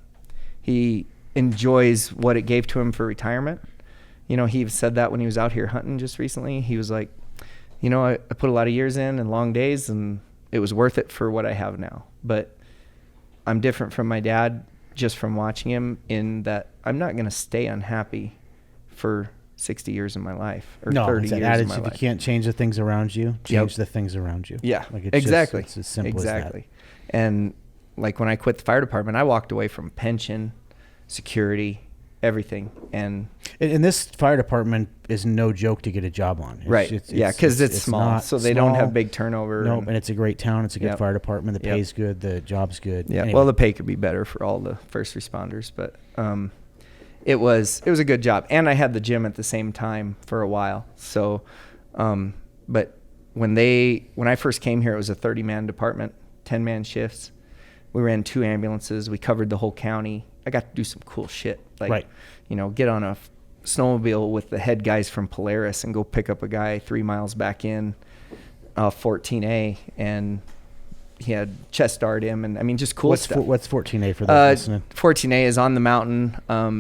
He enjoys what it gave to him for retirement. He said that when he was out here hunting just recently. He was like, I put a lot of years in and long days, and it was worth it for what I have now. But I'm different from my dad just from watching him in that I'm not going to stay unhappy for 60 years of my life or 30 it's that years of my attitude. You life. can't change the things around you. Change the things around you. Yeah, Like it's exactly. Just, it's as simple exactly. And like when I quit the fire department, I walked away from pension, security, everything. And this fire department is no joke to get a job on. right. Because it's small. not So they don't small. have big turnover. Nope, and it's a great town. It's a good Yep. fire department. The Yep. pay's good. The job's good. Yeah. Anyway. Well, the pay could be better for all the first responders, but it was a good job. And I had the gym at the same time for a while. So, but when I first came here, it was a 30-man department, 10-man shifts. We ran 2 ambulances. We covered the whole county. I got to do some cool shit. Like, Right. Get on a snowmobile with the head guys from Polaris and go pick up a guy 3 miles back in 14A, and he had chest dart him, and just cool stuff. What's 14A for those listening? 14A is on the mountain.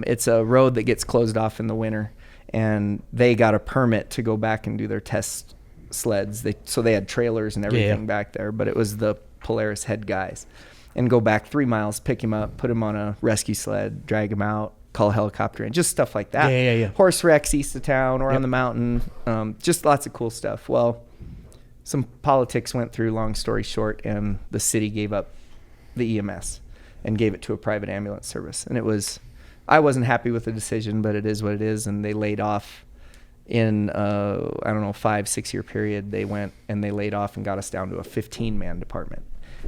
It's a road that gets closed off in the winter, and they got a permit to go back and do their test sleds. So they had trailers and everything back there, but it was the Polaris head guys. And go back 3 miles, pick him up, put him on a rescue sled, drag him out, call a helicopter in, just stuff like that. Yeah. Horse wrecks east of town or on the mountain, just lots of cool stuff. Well, some politics went through, long story short, and the city gave up the EMS and gave it to a private ambulance service. And it was I wasn't happy with the decision, but it is what it is. And they laid off in, I don't know, 5-6 year period. They went and they laid off and got us down to a 15-man department.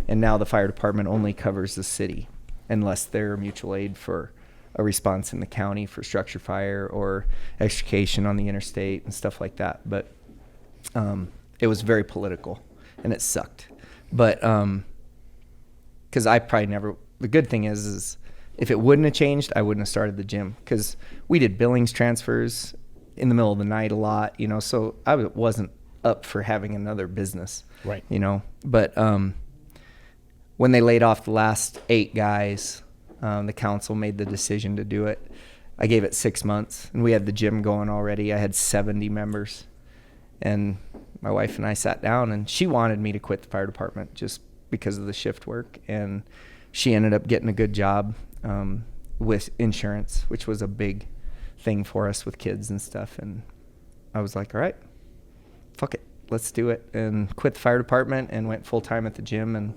And now the fire department only covers the city unless they're mutual aid for a response in the county for structure fire or extrication on the interstate and stuff like that. But it was very political and it sucked. But because I probably never, the good thing is if it wouldn't have changed, I wouldn't have started the gym, because we did billings transfers in the middle of the night a lot, you know, so I wasn't up for having another business, Right. you know. But when they laid off the last 8 guys, the council made the decision to do it. I gave it 6 months, and we had the gym going already. I had 70 members, and my wife and I sat down, and she wanted me to quit the fire department just because of the shift work, and she ended up getting a good job with insurance, which was a big thing for us with kids and stuff. And I was like, all right, fuck it, let's do it, and quit the fire department and went full-time at the gym, and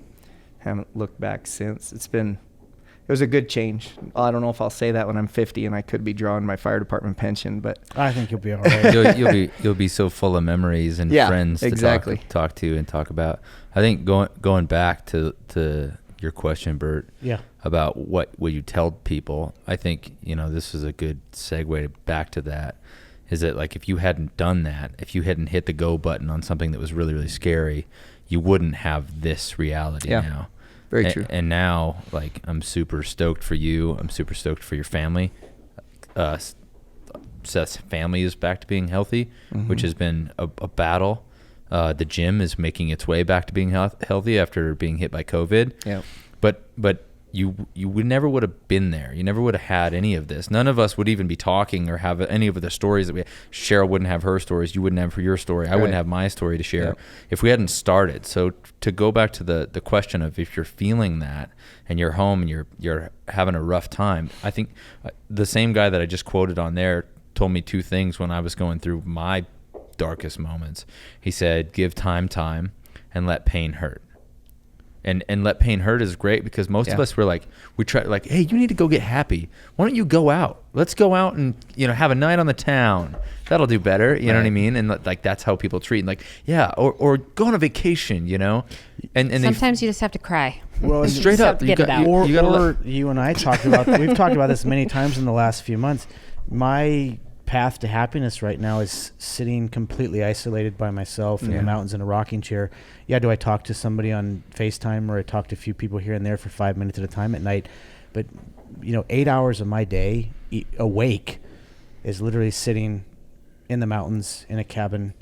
haven't looked back since. It was a good change. I don't know if I'll say that when I'm 50 and I could be drawing my fire department pension, but I think you'll be all right. you'll be so full of memories and Yeah, friends exactly. to talk to and talk about. I think going back to your question, Bert, Yeah. about what you tell people, I think, you know, this is a good segue back to that. Is that, like, if you hadn't done that, if you hadn't hit the go button on something that was really, really scary, you wouldn't have this reality now. Very true. And now, like, I'm super stoked for you. I'm super stoked for your family. Seth's family is back to being healthy, which has been a battle. The gym is making its way back to being healthy after being hit by COVID. Yeah. But you never would have been there. You never would have had any of this. None of us would even be talking or have any of the stories that we had. Cheryl wouldn't have her stories. You wouldn't have your story. I wouldn't have my story to share if we hadn't started. So to go back to the question of, if you're feeling that and you're home and you're having a rough time, I think the same guy that I just quoted on there told me 2 things when I was going through my darkest moments. He said, give time, and let pain hurt. And let pain hurt is great, because most of us we try, like, hey, you need to go get happy. Why don't you go out? Let's go out and, you know, have a night on the town. That'll do better. You know what I mean? And like, that's how people treat. And like, yeah, or go on a vacation, you know? And Sometimes you just have to cry. Well, You straight just have up, to you get it got- out. Or you and I talked about, we've talked about this many times in the last few months. My path to happiness right now is sitting completely isolated by myself in the mountains in a rocking chair. Yeah, do I talk to somebody on FaceTime, or I talk to a few people here and there for 5 minutes at a time at night? But, you know, 8 hours of my day awake is literally sitting in the mountains in a cabin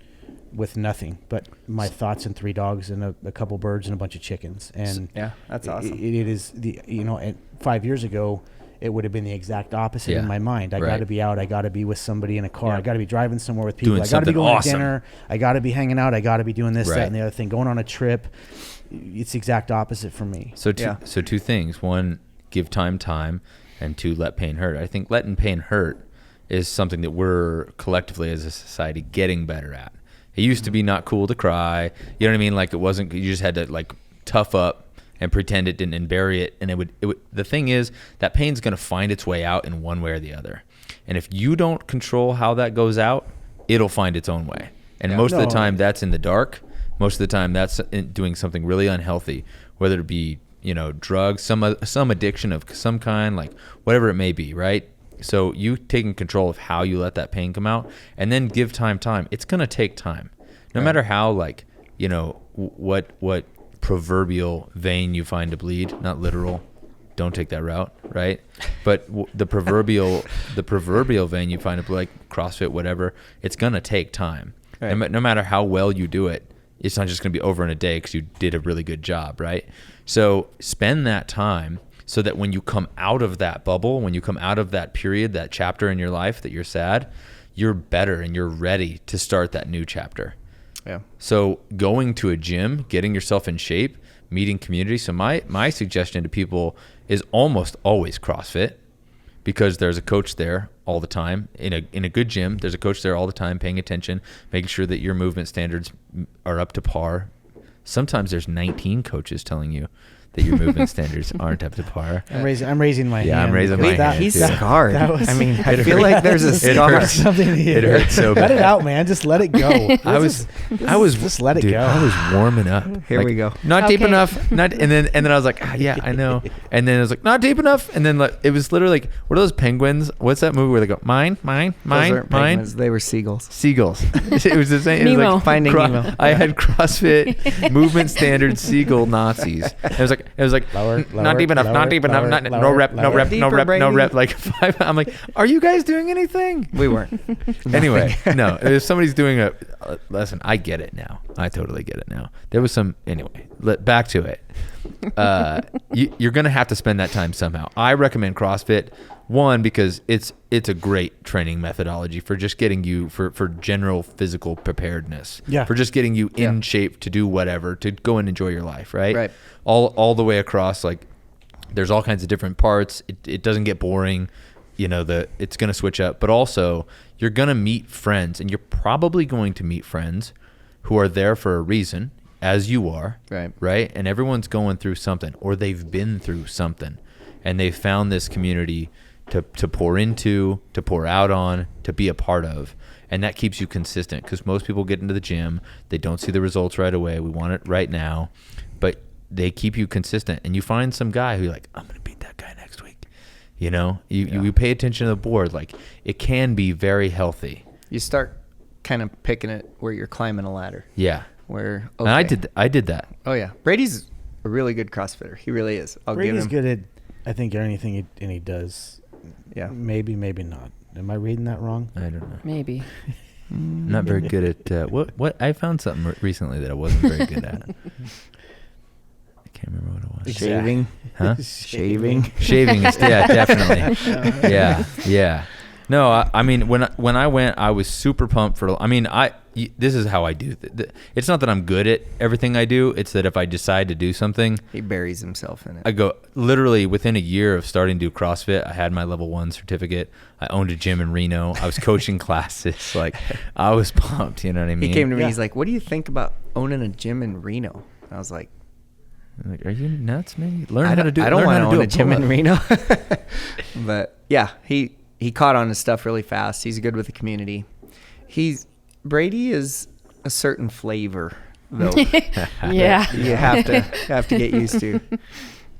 with nothing but my thoughts and 3 dogs and a couple birds and a bunch of chickens. And Yeah, that's awesome. It is and 5 years ago, it would have been the exact opposite in my mind. I got to be out. I got to be with somebody in a car. I got to be driving somewhere with people. Doing I got to be something going awesome. to dinner. I got to be hanging out. I got to be doing this, Right. that, and the other thing. Going on a trip. It's the exact opposite for me. So 2 things. 1, give time, and 2, let pain hurt. I think letting pain hurt is something that we're collectively as a society getting better at. It used to be not cool to cry. You know what I mean? Like, it wasn't, you just had to, like, tough up and pretend it didn't, and bury it. And it would, the thing is, that pain's going to find its way out in one way or the other. And if you don't control how that goes out, it'll find its own way. And most of the time that's in the dark. Most of the time that's doing something really unhealthy, whether it be, you know, drugs, some addiction of some kind, like whatever it may be, right? So you taking control of how you let that pain come out, and then give time. It's going to take time. No matter how, like, you know, what proverbial vein you find to bleed, not literal, don't take that route, right? But the proverbial vein you find to bleed, like CrossFit, whatever, it's gonna take time. Right. No matter how well you do it, it's not just gonna be over in a day because you did a really good job, right? So spend that time so that when you come out of that bubble, when you come out of that period, that chapter in your life that you're sad, you're better and you're ready to start that new chapter. Yeah. So going to a gym, getting yourself in shape, meeting community. So my suggestion to people is almost always CrossFit, because there's a coach there all the time. In a good gym, there's a coach there all the time, paying attention, making sure that your movement standards are up to par. Sometimes there's 19 coaches telling you that your movement standards aren't up to par. I'm raising my hand. Yeah, I'm raising my hand. He's too. scarred. I mean, I feel like there's a scar. It hurts so bad. Let it out, man. Just let it go. I was just let it dude, go. I was warming up. Here we go. Not deep Okay. enough. And then I was like, yeah, I know. And then I was like, not deep enough. And then it was literally like, what are those penguins? What's that movie where they go, mine, Those mine? aren't penguins, they were seagulls. Seagulls. It was the same. It was Nemo. like Finding Nemo. I had CrossFit movement standard seagull Nazis. It was like Lower, not deep enough, lower, not deep enough, lower, not no lower, rep, no lower. rep, no Deeper, rep, no Brady. rep. Like 5. I'm like, are you guys doing anything? We weren't. Anyway, no. If somebody's doing a lesson, I get it now. I totally get it now. There was some anyway. Back to it. You're gonna have to spend that time somehow. I recommend CrossFit. One, because it's a great training methodology for just getting you for general physical preparedness. Yeah. For just getting you in Yeah. shape to do whatever, to go and enjoy your life, right? Right. All the way across, like there's all kinds of different parts. It doesn't get boring. It's going to switch up, but also you're going to meet friends, and you're probably going to meet friends who are there for a reason, as you are. Right. And everyone's going through something, or they've been through something, and they've found this community to pour into, to pour out on, to be a part of. And that keeps you consistent, because most people get into the gym, they don't see the results right away. We want it right now, but they keep you consistent, and you find some guy who you're like, I'm going to beat that guy next week. You pay attention to the board. Like, it can be very healthy. You start kind of picking it where you're climbing a ladder. Yeah. Where And I did that. Oh yeah, Brady's a really good CrossFitter. He really is. I'll Brady's give him. good at, I think, anything he does. Yeah. Maybe not. Am I reading that wrong? I don't know. Maybe. I'm not very good at what I found something recently that I wasn't very good at. I can't remember what it was. Shaving. Huh? Shaving. Shaving is definitely. Yeah. No, I mean when I went, I was super pumped for. I mean, this is how I do. It's not that I'm good at everything I do. It's that if I decide to do something, He buries himself in it. I go literally within a year of starting to do CrossFit. I had my level 1 certificate. I owned a gym in Reno. I was coaching classes. Like, I was pumped. You know what I mean? He came to me. Yeah. He's like, "What do you think about owning a gym in Reno?" And I was like, I'm like, are you nuts, man? Learn I how to don't, do. I don't learn want how to do own a gym in pull-up. Reno. But yeah, he caught on to stuff really fast. He's good with the community. Brady is a certain flavor, though. Yeah. You have to get used to.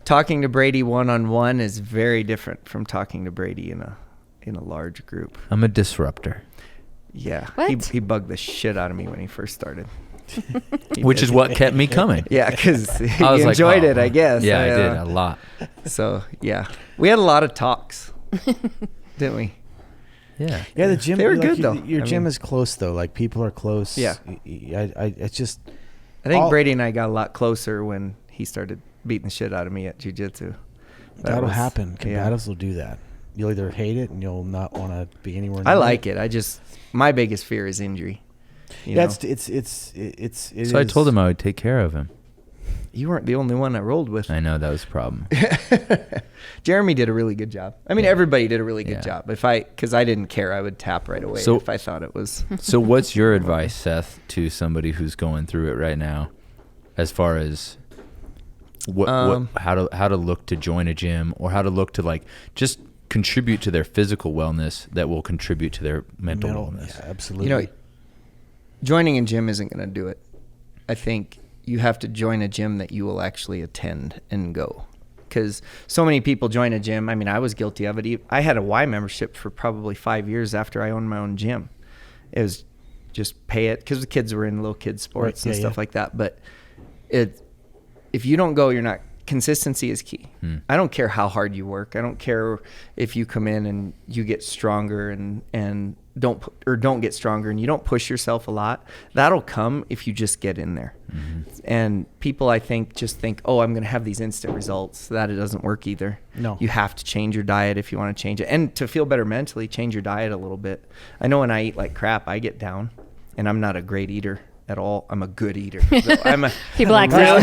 Talking to Brady one-on-one is very different from talking to Brady in a large group. I'm a disruptor, Yeah. What? He bugged the shit out of me when he first started. which is what kept me coming. Yeah, because he I was enjoyed like, it, I guess. Yeah, I did a lot. So, yeah. We had a lot of talks, didn't we? Yeah. Yeah, the gym. They were like, good, though. Your I gym mean- is close, though. Like, people are close. Yeah. It's just. I think all- Brady and I got a lot closer when he started beating the shit out of me at jiu-jitsu. That'll happen. yeah. Combatives will do that. You'll either hate it and you'll not want to be anywhere. I near like it. My biggest fear is injury. You Yeah, know? So I told him I would take care of him. You weren't the only one I rolled with. I know that was a problem. Jeremy did a really good job. I mean, everybody did a really good Yeah. job. Because I didn't care, I would tap right away So- if I thought it was. So what's your advice, Seth, to somebody who's going through it right now, as far as how to look to join a gym, or how to look to like just contribute to their physical wellness that will contribute to their mental wellness? Yeah, absolutely. You know, joining a gym isn't going to do it. I think you have to join a gym that you will actually attend and go. Because so many people join a gym. I mean, I was guilty of it. I had a Y membership for probably 5 years after I owned my own gym. It was just pay it because the kids were in little kids sports and stuff like that. But if you don't go, you're not. Consistency is key. I don't care how hard you work. I don't care if you come in and you get stronger and don't get stronger and you don't push yourself a lot. That'll come if you just get in there. And people, I think, just think, oh, I'm going to have these instant results. That it doesn't work either. No. You have to change your diet if you want to change it. And to feel better mentally, change your diet a little bit. I know when I eat like crap, I get down, and I'm not a great eater at all. I'm a good eater. He blacks out.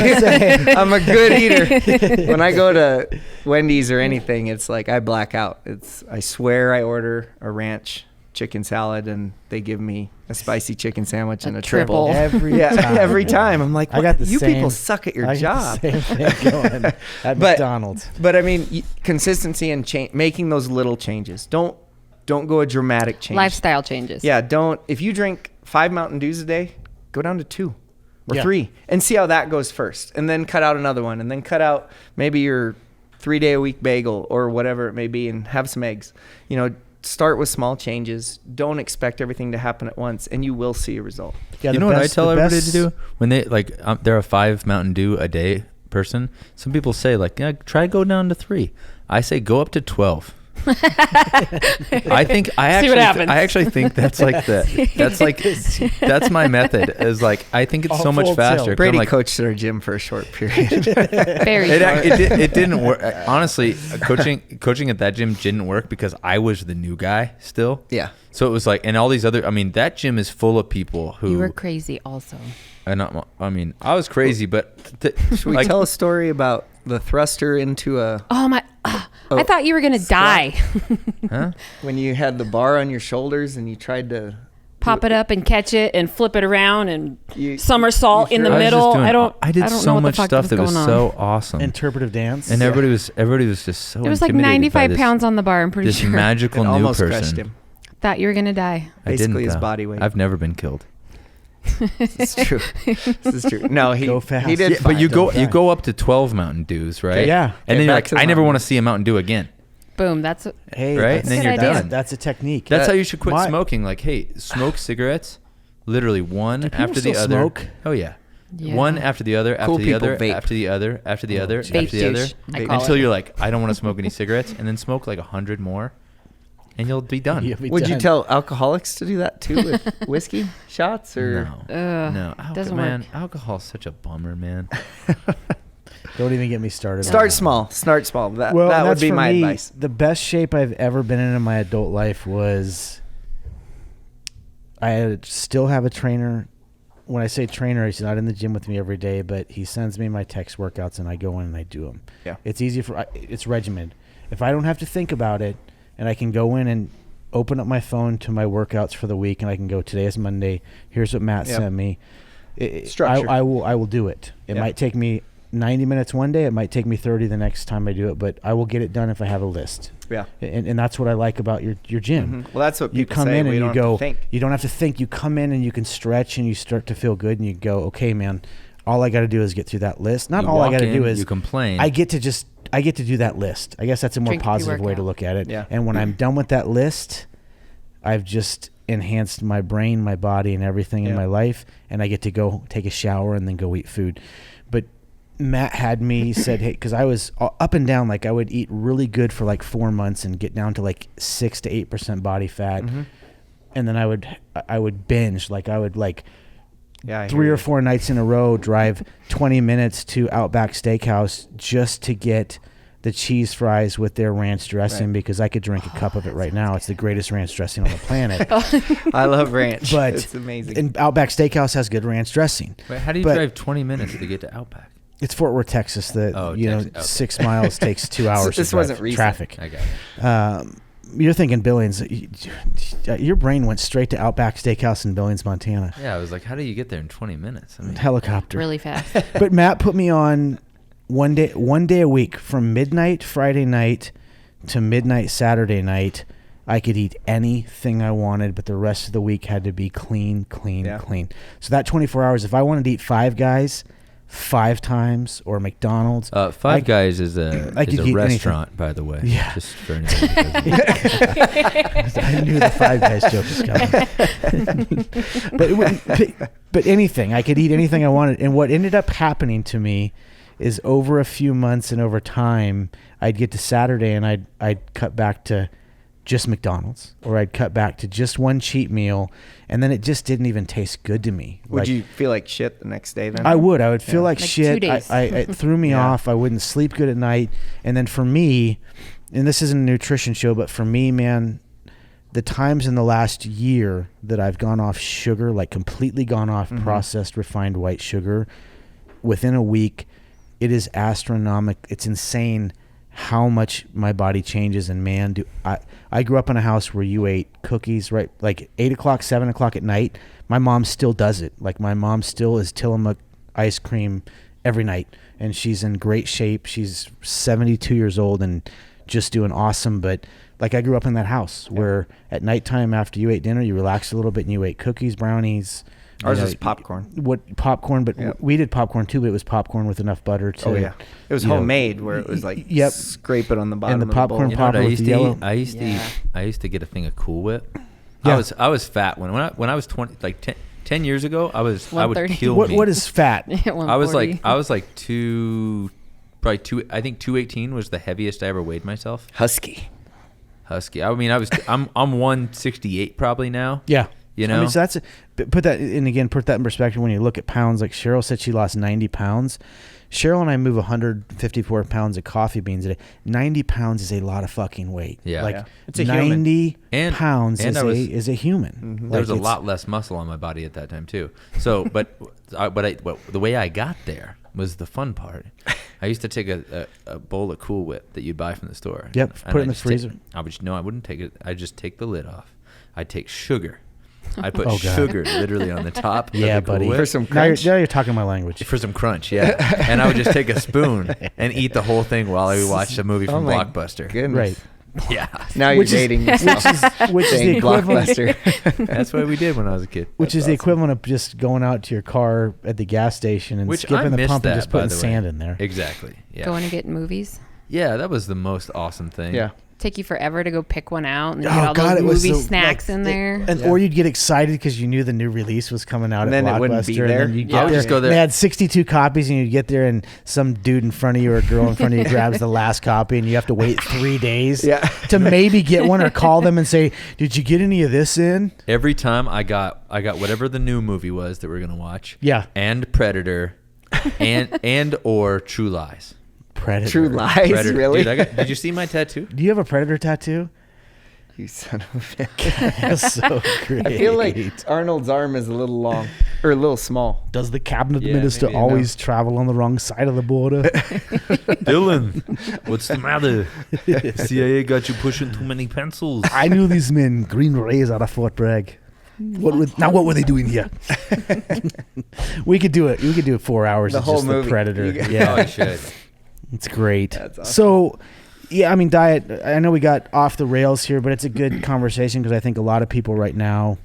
I'm a good eater. When I go to Wendy's or anything, it's like I black out. I swear I order a ranch chicken salad and they give me a spicy chicken sandwich and a triple. Every time. every time. I'm like, I got the you same, people suck at your I job. got the same thing going at McDonald's. But I mean, consistency and making those little changes. Don't go a dramatic change. Lifestyle changes. Yeah, if you drink 5 Mountain Dews a day, go down to 2 or Yeah. 3 and see how that goes first. And then cut out another one and then cut out maybe your 3-day-a-week bagel or whatever it may be and have some eggs. Start with small changes. Don't expect everything to happen at once and you will see a result. Yeah, You the know what I best- tell the everybody best- to do when they they're a 5 Mountain Dew a day person. Some people say try go down to 3. I say go up to 12. I actually think that's that's my method. Is I think it's All so much full faster. tilt. 'Cause Brady I'm coached at our gym for a short period. Very It, short. it didn't work. Honestly, coaching at that gym didn't work because I was the new guy still. Yeah. So it was and all these other. that gym is full of people who. You were crazy also. I was crazy, but Should we tell a story about the thruster into Oh my! I thought you were gonna die. Huh? when you had the bar on your shoulders and you tried to Pop it up and catch it and flip it around and You- somersault you in the threw it. middle. I don't did know so what the much fuck stuff that was going on. so awesome, Interpretive dance. and everybody was just so. It was like intimidated by 95 this- pounds on the bar. I'm pretty This sure. magical it new almost person. crushed him. Thought you were gonna die. I didn't, Basically his though. body weight. I've never been killed. This is true. This is true. No, he Go fast. he did. Yeah, But fine. you Don't go you die. go up to 12 Mountain Dews, right? Yeah. And then Get you're back like, to the I never Mountain want to see a Mountain Dew again. Boom. That's Hey, Right? that's- And then a you're good idea. done. That's a technique. That's how you should quit my- smoking. Hey, smoke cigarettes, literally one Do people after the still other. smoke? Oh yeah. Yeah. One after the other, after Cool the people other, vape. after the other, after the other, Vape after the other, douche, I call until it. you're like, I don't want to smoke any cigarettes, and then smoke 100 more, and you'll be done. You'll be Would you done. tell alcoholics to do that too with whiskey shots or? No, Ugh, no, doesn't man. work. Alcohol's such a bummer, man. Don't even get me started. on Start that. small. Start small. That Well, that and would that's be for my me, advice. The best shape I've ever been in my adult life was I still have a trainer. When I say trainer, he's not in the gym with me every day, but he sends me my text workouts and I go in and I do them. Yeah. It's easy it's regimented. If I don't have to think about it and I can go in and open up my phone to my workouts for the week and I can go, today is Monday, here's what Matt Yep. sent me. Structure. I will do it. It Yeah. might take me 90 minutes one day. It might take me 30 the next time I do it, but I will get it done if I have a list. Yeah. And that's what I like about your gym. Mhm. Well, that's what You people come say. in We and don't you have to go, think. you don't have to think. You come in and you can stretch and you start to feel good and you go, okay, man, all I got to do is get through that list. Not You all I walk got to do in, is you complain. I get to do that list. I guess that's a more Drink your positive way to workout. look at it. Yeah. And when I'm done with that list, I've just enhanced my brain, my body, and everything in Yeah. my life, and I get to go take a shower and then go eat food. But Matt had me said, hey, because I was up and down, I would eat really good for 4 months and get down to 6 to 8% body fat, and then I would binge, I would Yeah. I 3 hear or you. 4 nights in a row drive 20 minutes to Outback Steakhouse just to get the cheese fries with their ranch dressing Right. because I could drink a cup of it right now. It's the greatest ranch dressing on the planet. I love ranch. But it's amazing. And Outback Steakhouse has good ranch dressing. Wait, how do you but- drive 20 minutes to get to Outback? It's Fort Worth, Texas. Oh, Texas. Okay. 6 miles takes 2 hours. This to drive. wasn't recent. Traffic. I got it. You're thinking Billings. Your brain went straight to Outback Steakhouse in Billings, Montana. Yeah, I was like, how do you get there in 20 minutes? Helicopter. really fast. But Matt put me on one day a week from midnight Friday night to midnight Saturday night. I could eat anything I wanted, but the rest of the week had to be clean. Yeah. So that 24 hours, if I wanted to eat Five Guys 5 times or McDonald's, Five Guys is a I could eat restaurant, by the way. Yeah. Just for anybody who doesn't know. I knew the Five Guys joke was coming. But it wouldn't, but anything, I could eat anything I wanted. And what ended up happening to me is over a few months and over time, I'd get to Saturday and I'd cut back to just McDonald's, or I'd cut back to just one cheat meal, and then it just didn't even taste good to me. Would you feel like shit the next day then? I would feel like Like 2 shit. days. It threw me Yeah. off. I wouldn't sleep good at night. And then for me, and this isn't a nutrition show, but for me, man, the times in the last year that I've gone off sugar, completely gone off processed refined white sugar, within a week, it is astronomical. It's insane how much my body changes. And man, I grew up in a house where you ate cookies, right? Like 8 o'clock, 7 o'clock at night. My mom still does it. Like my mom still is Tillamook ice cream every night, and she's in great shape. She's 72 years old and just doing awesome. But like I grew up in that house where at nighttime after you ate dinner, you relaxed a little bit and you ate cookies, brownies. Ours was popcorn. But we did popcorn too, but it was popcorn with enough butter to. Oh yeah, it was homemade where it was like scrape it on the bottom and the popcorn of the bowl. popper with the yellow. I used to get a thing of Cool Whip. Yeah. I was fat when I was 20, like 10 years ago. I would kill me. What is fat? I was like probably 218 was the heaviest I ever weighed myself. Husky. I mean, I'm 168 probably now. Yeah. You know, I mean, so put that in perspective. When you look at pounds, like Cheryl said, she lost 90 pounds. Cheryl and I move 154 pounds of coffee beans a day. 90 pounds is a lot of fucking weight. Yeah. Like It's a 90 human. pounds and is a human. Mm-hmm. There was a lot less muscle on my body at that time too. So, but the way I got there was the fun part. I used to take a bowl of Cool Whip that you'd buy from the store. Yep. And Put it in the freezer. I wouldn't take it. I'd just take the lid off. I'd take sugar. I put Oh, God. sugar literally on the top. Yeah, of the Cool buddy. Whip. For some Now crunch. you're talking my language. For some crunch, yeah. And I would just take a spoon and eat the whole thing while I watched a movie from my Blockbuster. Right. Goodness. Yeah. Now you're dating yourself. Which is the Saying equivalent. Blockbuster. That's what we did when I was a kid. Which is the equivalent of just going out to your car at the gas station and Which I skipping the missed pump and that, just by putting the way. sand in there. Exactly. Yeah. Going to get movies. Yeah, that was the most awesome thing. Yeah. Take you forever to go pick one out and Oh, get all God, those it was movie so, snacks like, in there. And or you'd get excited because you knew the new release was coming out And at then it Blockbuster. wouldn't be and there. then you'd I get would there. just go there. They had 62 copies, and you'd get there, and some dude in front of you or a girl in front of you grabs the last copy, and you have to wait 3 days to maybe get one, or call them and say, "Did you get any of this in?" Every time I got whatever the new movie was that we were gonna watch. Yeah. And Predator, and or True Lies. Predator. True Lies, Predator. really? Dude, did you see my tattoo? Do you have a Predator tattoo? You son of a bitch. That's so great. I feel like Arnold's arm is a little long or a little small. Does the cabinet Yeah, minister maybe, always travel on the wrong side of the border? Dylan, what's the matter? CIA got you pushing too many pencils. I knew these men, Green Berets out of Fort Bragg. What were they doing here? We could do it. We could do it 4 hours. The of whole just movie. the Predator. You- Oh, Yeah, I should. it's great. That's awesome. So, yeah, I mean, diet. I know we got off the rails here, but it's a good conversation because I think a lot of people right now.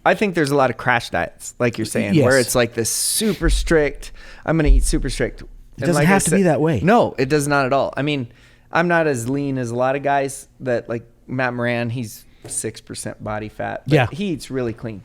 I think there's a lot of crash diets, like you're saying, Yes. where it's like this super strict. I'm going to eat super strict. It And doesn't like I have to be said- that way. No, it does not at all. I mean, I'm not as lean as a lot of guys that like Matt Moran. He's 6% body fat. But Yeah. he eats really clean.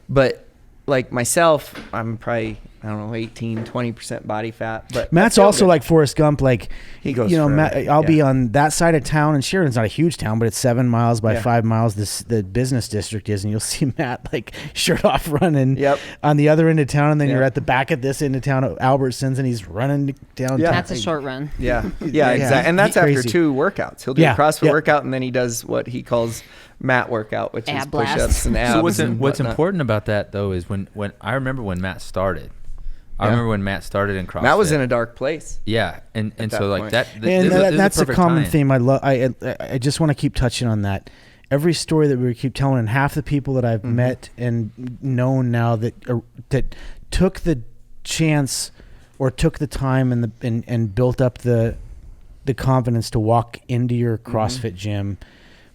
But like myself, I'm probably, I don't know, 18, 20% body fat. But Matt's I feel also good. like Forrest Gump. Like He goes you know, for Matt, it, I'll be yeah. on that side of town, and Sheridan's not a huge town, but it's 7 miles by Yeah. 5 miles. The business district is, and you'll see Matt like shirt off running Yep. on the other end of town, and then you're Yep. at the back of this end of town at Albertsons, and he's running downtown. Yeah. That's a short run. Yeah, Yeah. exactly. And that's after Crazy. 2 workouts. He'll do Yeah, a CrossFit yeah. workout, and then he does what he calls Matt workout, which is Ab blast. push-ups and abs. So what's and what's whatnot. important about that though is when I remember when Matt started. I Yeah. remember when Matt started in CrossFit. Matt was in a dark place. Yeah, and that so like point. that. And that's a perfect common tie-in. theme. I love. I just want to keep touching on that. Every story that we keep telling, and half the people that I've met and known now that took the chance or took the time and built up the confidence to walk into your CrossFit gym,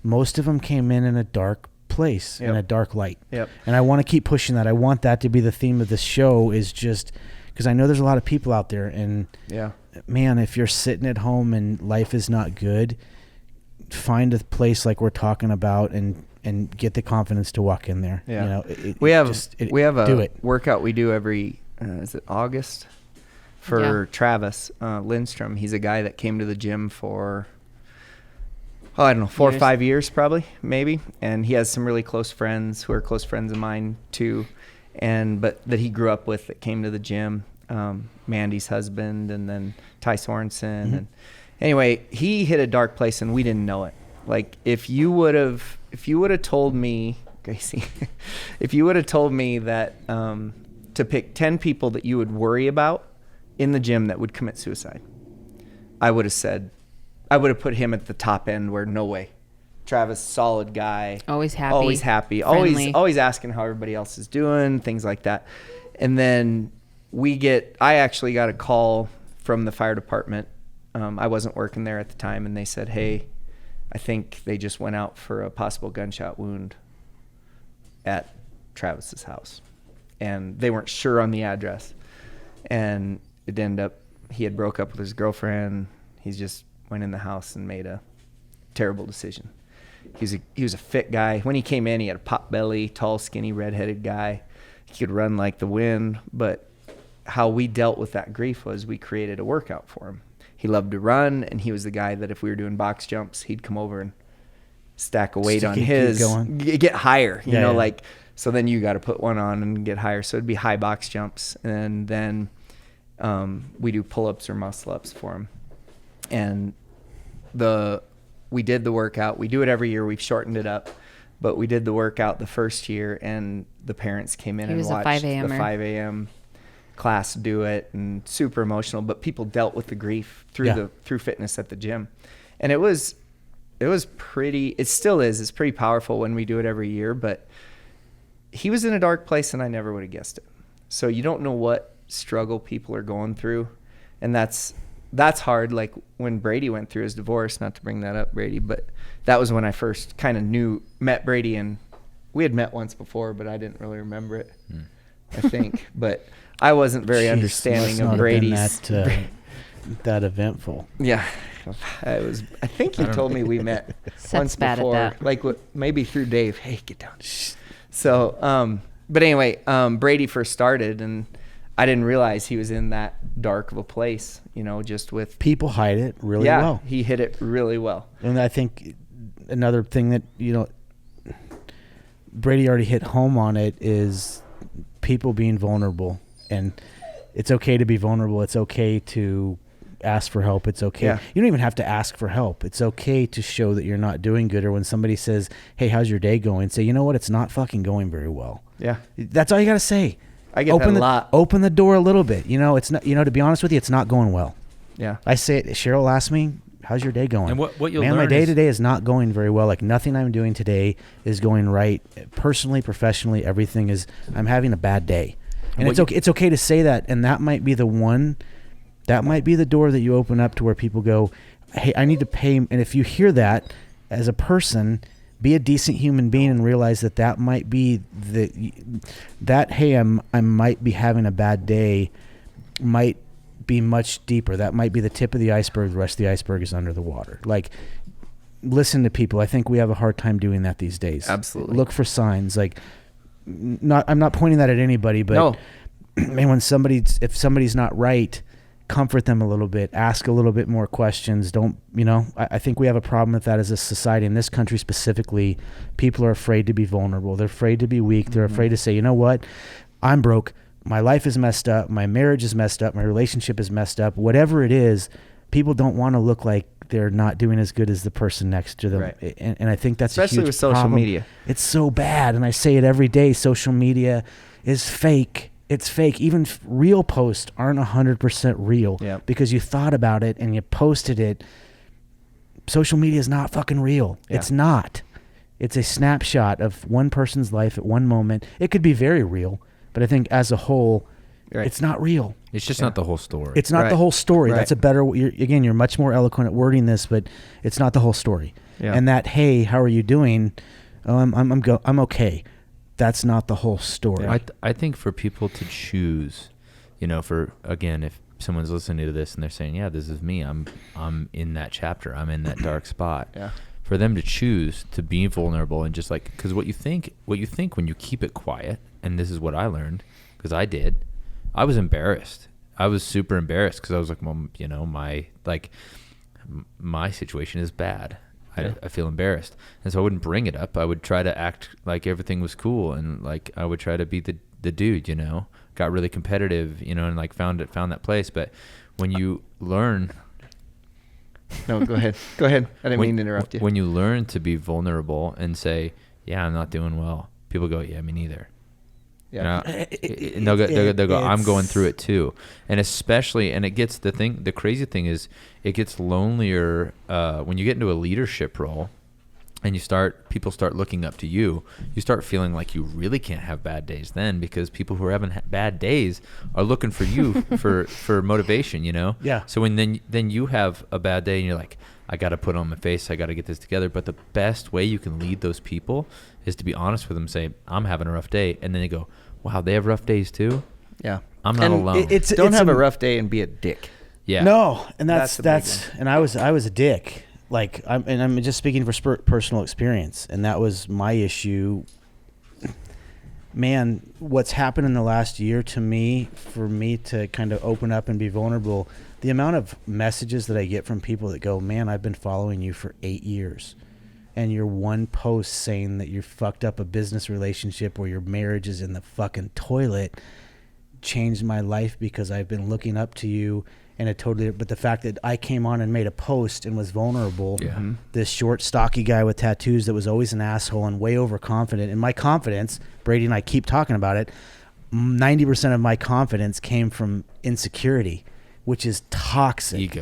most of them came in a dark place, in Yep. a dark light. Yep. And I want to keep pushing that. I want that to be the theme of this show, is just because I know there's a lot of people out there, and Yeah. man, if you're sitting at home and life is not good, find a place like we're talking about and get the confidence to walk in there. Yeah. You know, We have do a it. workout we do every is it August for Yeah. Travis Lindstrom. He's a guy that came to the gym for I don't know, 4 or Years. 5 years probably, maybe. And he has some really close friends who are close friends of mine too, but that he grew up with that came to the gym. Mandy's husband, and then Ty Sorensen. Mhm. And anyway, he hit a dark place and we didn't know it. Like if you would have told me, Casey, if you would have told me that to pick 10 people that you would worry about in the gym that would commit suicide, I would have said, I would have put him at the top end where no way. Travis, solid guy. Always happy. Friendly. Always asking how everybody else is doing, things like that. And then I actually got a call from the fire department. I wasn't working there at the time, and they said, hey, I think they just went out for a possible gunshot wound at Travis's house. And they weren't sure on the address. And it ended up, he had broke up with his girlfriend. He just went in the house and made a terrible decision. He was a fit guy. When he came in, he had a pot belly, tall, skinny, redheaded guy. He could run like the wind. But how we dealt with that grief was we created a workout for him. He loved to run, and he was the guy that if we were doing box jumps, he'd come over and stack a weight on his, get higher, you know, like, so then you got to put one on and get higher. So it'd be high box jumps. And then we do pull-ups or muscle-ups for him. And we did the workout. We do it every year. We've shortened it up, but we did the workout the first year, and the parents came in and watched the 5 a.m. class do it, and super emotional. But people dealt with the grief through fitness at the gym, and it was pretty. It still is. It's pretty powerful when we do it every year. But he was in a dark place, and I never would have guessed it. So you don't know what struggle people are going through, and that's hard. Like when Brady went through his divorce, not to bring that up, Brady, but that was when I first kind of met Brady, and we had met once before, but I didn't really remember it, I think. But I wasn't very understanding of Brady's. That eventful. Yeah. I think you told me we met once before, like maybe through Dave. Hey, get down. So, but anyway, Brady first started, and I didn't realize he was in that dark of a place, you know, just with... People hide it really well. Yeah, he hit it really well. And I think another thing that, you know, Brady already hit home on it is people being vulnerable. And it's okay to be vulnerable. It's okay to ask for help. It's okay. Yeah. You don't even have to ask for help. It's okay to show that you're not doing good. Or when somebody says, hey, how's your day going? Say, you know what? It's not fucking going very well. Yeah. That's all you got to say. I get that a lot. Open the door a little bit. You know, it's not. You know, to be honest with you, it's not going well. Yeah. I say it. Cheryl asked me, "How's your day going?" And what you'll learn my day today is not going very well. Like nothing I'm doing today is going right. Personally, professionally, everything is. I'm having a bad day, and it's okay. It's okay to say that, and that might be the one. That might be the door that you open up to where people go, "Hey, I need to pay." And if you hear that as a person, be a decent human being and realize that might be hey, I might be having a bad day, might be much deeper. That might be the tip of the iceberg. The rest of the iceberg is under the water. Like, listen to people. I think we have a hard time doing that these days. Absolutely. Look for signs. Like, I'm not pointing that at anybody, but no. Man, if somebody's not right, comfort them a little bit, ask a little bit more questions. Don't, you know, I think we have a problem with that as a society. In this country specifically, people are afraid to be vulnerable. They're afraid to be weak. They're afraid to say, you know what, I'm broke. My life is messed up. My marriage is messed up. My relationship is messed up. Whatever it is, people don't want to look like they're not doing as good as the person next to them. Right. And I think that's especially a huge with social problem. Media. It's so bad. And I say it every day. Social media is fake. It's fake. Even real posts aren't 100% real because you thought about it and you posted it. Social media is not fucking real. Yeah. It's not. It's a snapshot of one person's life at one moment. It could be very real, but I think as a whole, it's not real. It's just not the whole story. It's not the whole story. Right. That's a better. You're much more eloquent at wording this, but it's not the whole story. Yeah. And that, hey, how are you doing? Oh, I'm okay. That's not the whole story. I think for people to choose, you know, if someone's listening to this and they're saying, yeah, this is me. I'm in that chapter. I'm in that dark spot. Yeah. For them to choose to be vulnerable and just like, because what you think when you keep it quiet, and this is what I learned, because I was embarrassed. I was super embarrassed because I was like, well, you know, my situation is bad. I feel embarrassed. And so I wouldn't bring it up. I would try to act like everything was cool. And like, I would try to be the dude, you know, got really competitive, you know, and like found that place. But when you learn. No, go ahead. Go ahead. I didn't mean to interrupt you. When you learn to be vulnerable and say, yeah, I'm not doing well. People go, yeah, me neither. Yeah. And they'll go, I'm going through it too. And especially, and the crazy thing is it gets lonelier when you get into a leadership role and people start looking up to you. You start feeling like you really can't have bad days then, because people who are having bad days are looking for you for motivation, Yeah. So when then you have a bad day and you're like, I got to put on my face, I got to get this together. But the best way you can lead those people is to be honest with them, say, I'm having a rough day. And then they go, wow, they have rough days too? Yeah. I'm not alone. Don't have a rough day and be a dick. Yeah. No, and that's one. and I was a dick. Like, I'm just speaking for personal experience, and that was my issue. Man, what's happened in the last year to me, for me to kind of open up and be vulnerable, the amount of messages that I get from people that go, man, I've been following you for 8 years, and your one post saying that you fucked up a business relationship or your marriage is in the fucking toilet changed my life, because I've been looking up to you. And but the fact that I came on and made a post and was vulnerable, this short, stocky guy with tattoos that was always an asshole and way overconfident. And my confidence, Brady and I keep talking about it, 90% of my confidence came from insecurity, which is toxic.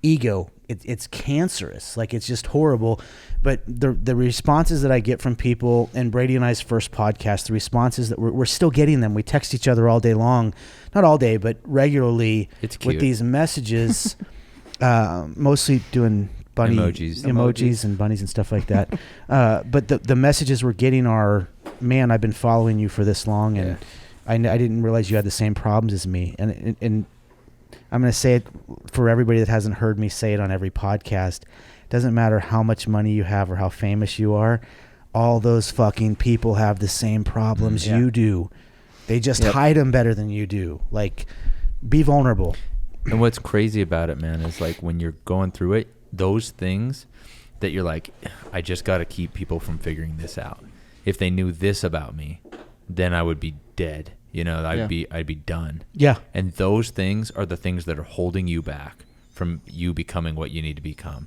Ego. It's cancerous. Like, it's just horrible. But the responses that I get from people, and Brady and I's first podcast, the responses that we're still getting them. We text each other all day long, not all day, but regularly with these messages, mostly doing bunny emojis and bunnies and stuff like that. But the messages we're getting are, man, I've been following you for this long, and I didn't realize you had the same problems as me. And I'm going to say it for everybody that hasn't heard me say it on every podcast. Doesn't matter how much money you have or how famous you are. All those fucking people have the same problems you do. They just hide them better than you do. Like, be vulnerable. And what's crazy about it, man, is like when you're going through it, those things that you're like, I just got to keep people from figuring this out. If they knew this about me, then I would be dead. I'd be done. Yeah. And those things are the things that are holding you back from you becoming what you need to become.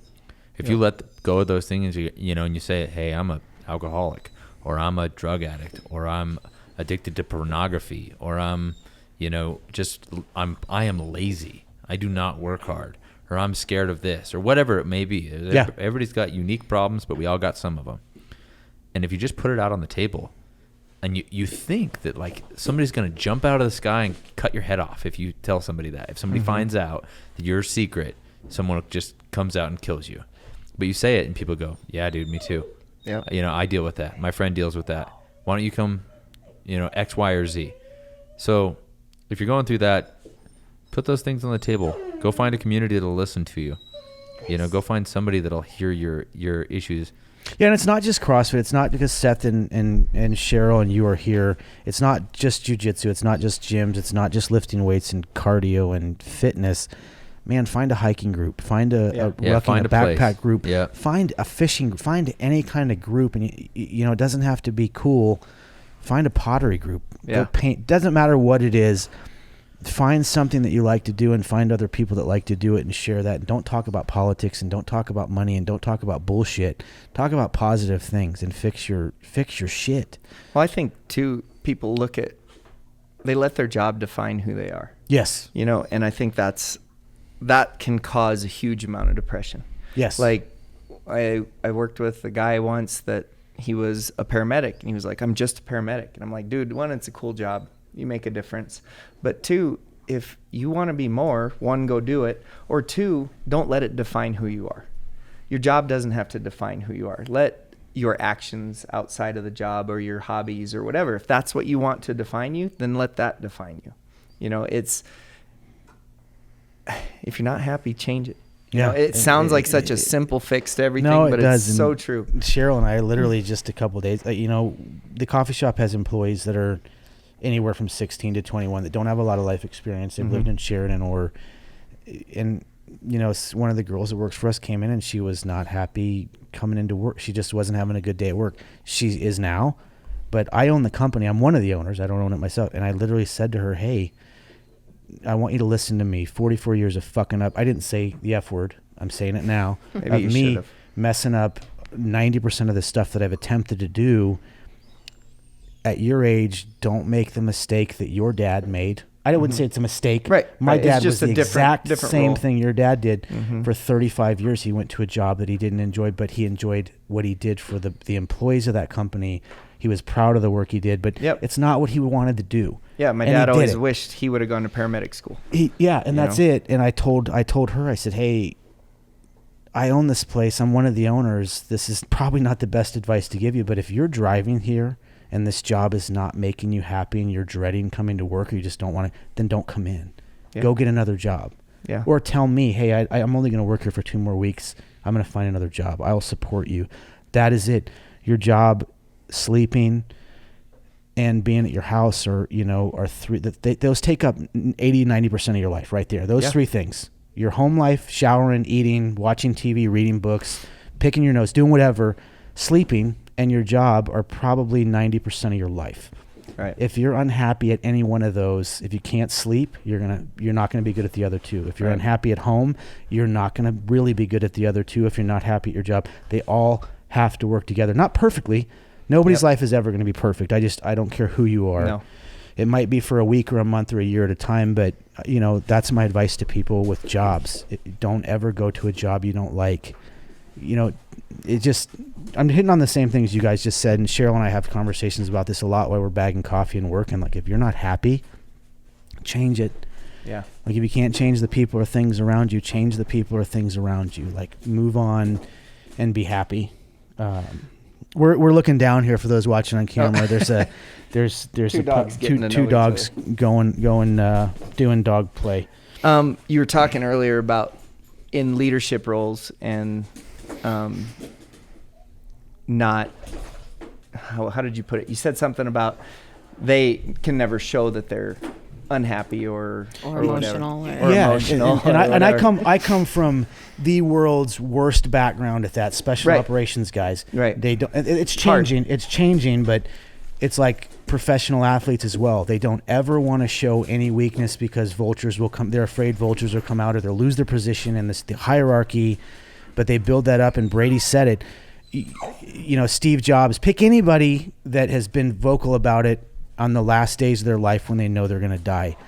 If you let go of those things, and you say, hey, I'm a alcoholic, or I'm a drug addict, or I'm addicted to pornography, or I am lazy. I do not work hard, or I'm scared of this, or whatever it may be. Everybody's got unique problems, but we all got some of them. And if you just put it out on the table, and you think that like somebody's going to jump out of the sky and cut your head off if you tell somebody that. If somebody finds out that you're a secret, someone just comes out and kills you. But you say it and people go, yeah, dude, me too. Yeah. I deal with that. My friend deals with that. Why don't you come, X, Y, or Z? So if you're going through that, put those things on the table. Go find a community that'll listen to you. Go find somebody that'll hear your issues. Yeah, and it's not just CrossFit. It's not because Seth and Sheryl and you are here. It's not just jiu-jitsu. It's not just gyms. It's not just lifting weights and cardio and fitness. Man, find a hiking group. Find a backpack place. Group. Yeah. Find a fishing. Find any kind of group, and it doesn't have to be cool. Find a pottery group. Yeah. Go paint. Doesn't matter what it is. Find something that you like to do, and find other people that like to do it, and share that. And don't talk about politics, and don't talk about money, and don't talk about bullshit. Talk about positive things and fix your shit. Well, I think too, people they let their job define who they are. Yes. And I think that can cause a huge amount of depression. Yes. Like I worked with a guy once that he was a paramedic, and he was like, I'm just a paramedic. And I'm like, dude, one, it's a cool job. You make a difference. But two, if you want to be more, one, go do it. Or two, don't let it define who you are. Your job doesn't have to define who you are. Let your actions outside of the job or your hobbies or whatever, if that's what you want to define you, then let that define you. If you're not happy, change it. It sounds like such a simple fix to everything, but it's so true. Sheryl and I literally just a couple of days, the coffee shop has employees that are anywhere from 16 to 21 that don't have a lot of life experience. They've lived in Sheridan one of the girls that works for us came in and she was not happy coming into work. She just wasn't having a good day at work. She is now, but I own the company. I'm one of the owners. I don't own it myself. And I literally said to her, hey, I want you to listen to me. 44 years of fucking up. I didn't say the F word. I'm saying it now. Maybe you me should've. Messing up 90% of the stuff that I've attempted to do. at your age, don't make the mistake that your dad made. I wouldn't say it's a mistake. Right. My It's dad just was the a different exact same role. thing your dad did. For 35 years, he went to a job that he didn't enjoy, but he enjoyed what he did for the employees of that company. He was proud of the work he did, but it's not what he wanted to do. Yeah, my dad always wished he would have gone to paramedic school. That's it. And I told her, I said, hey, I own this place. I'm one of the owners. This is probably not the best advice to give you, but if you're driving here and this job is not making you happy and you're dreading coming to work or you just don't want to, then don't come in. Yeah. Go get another job. Yeah. Or tell me, hey, I'm only going to work here for 2 more weeks. I'm going to find another job. I'll support you. That is it. Your job, sleeping, and being at your house are those take up 80-90% of your life right there. Those 3 things. Your home life, showering, eating, watching TV, reading books, picking your nose, doing whatever, sleeping, and your job are probably 90% of your life. Right. If you're unhappy at any one of those, if you can't sleep, you're not gonna be good at the other 2. If you're unhappy at home, you're not gonna really be good at the other 2. If you're not happy at your job, they all have to work together. Not perfectly. Nobody's life is ever gonna be perfect. I don't care who you are. No. It might be for a week or a month or a year at a time, but that's my advice to people with jobs. Don't ever go to a job you don't like. I'm hitting on the same things you guys just said, and Cheryl and I have conversations about this a lot while we're bagging coffee and working. Like, if you're not happy, change it. Yeah. Like, if you can't change the people or things around you, change the people or things around you. Like, move on and be happy. We're looking down here for those watching on camera. There's 2 dogs getting to know two each dogs other. going doing dog play. You were talking earlier about in leadership roles and not how did you put it? You said something about they can never show that they're unhappy or emotional emotional. And I come from the world's worst background at that. Special operations guys. Right. They don't. It's changing. It's changing, but it's like professional athletes as well. They don't ever want to show any weakness because vultures will come. They're afraid vultures will come out or they'll lose their position in the hierarchy. But they build that up, and Brady said it. Steve Jobs, pick anybody that has been vocal about it on the last days of their life when they know they're going to die.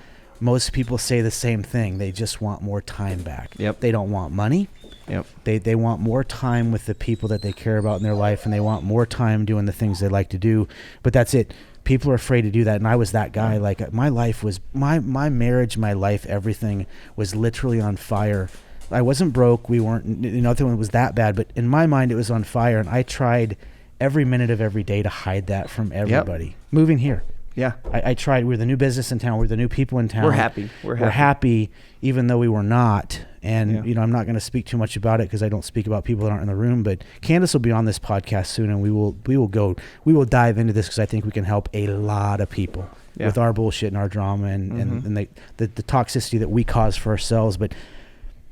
Most people say the same thing. They just want more time back. Yep. They don't want money. Yep. They want more time with the people that they care about in their life, and they want more time doing the things they like to do. But that's it. People are afraid to do that, and I was that guy. Like, my life was my marriage, my life, everything was literally on fire. I wasn't broke. We weren't, nothing was that bad, but in my mind it was on fire, and I tried every minute of every day to hide that from everybody. Yep. Moving here. Yeah. I tried. We're the new business in town. We're the new people in town. We're happy. We're happy even though we were not. And, I'm not going to speak too much about it because I don't speak about people that aren't in the room, but Candace will be on this podcast soon, and we will dive into this because I think we can help a lot of people with our bullshit and our drama and the toxicity that we cause for ourselves. But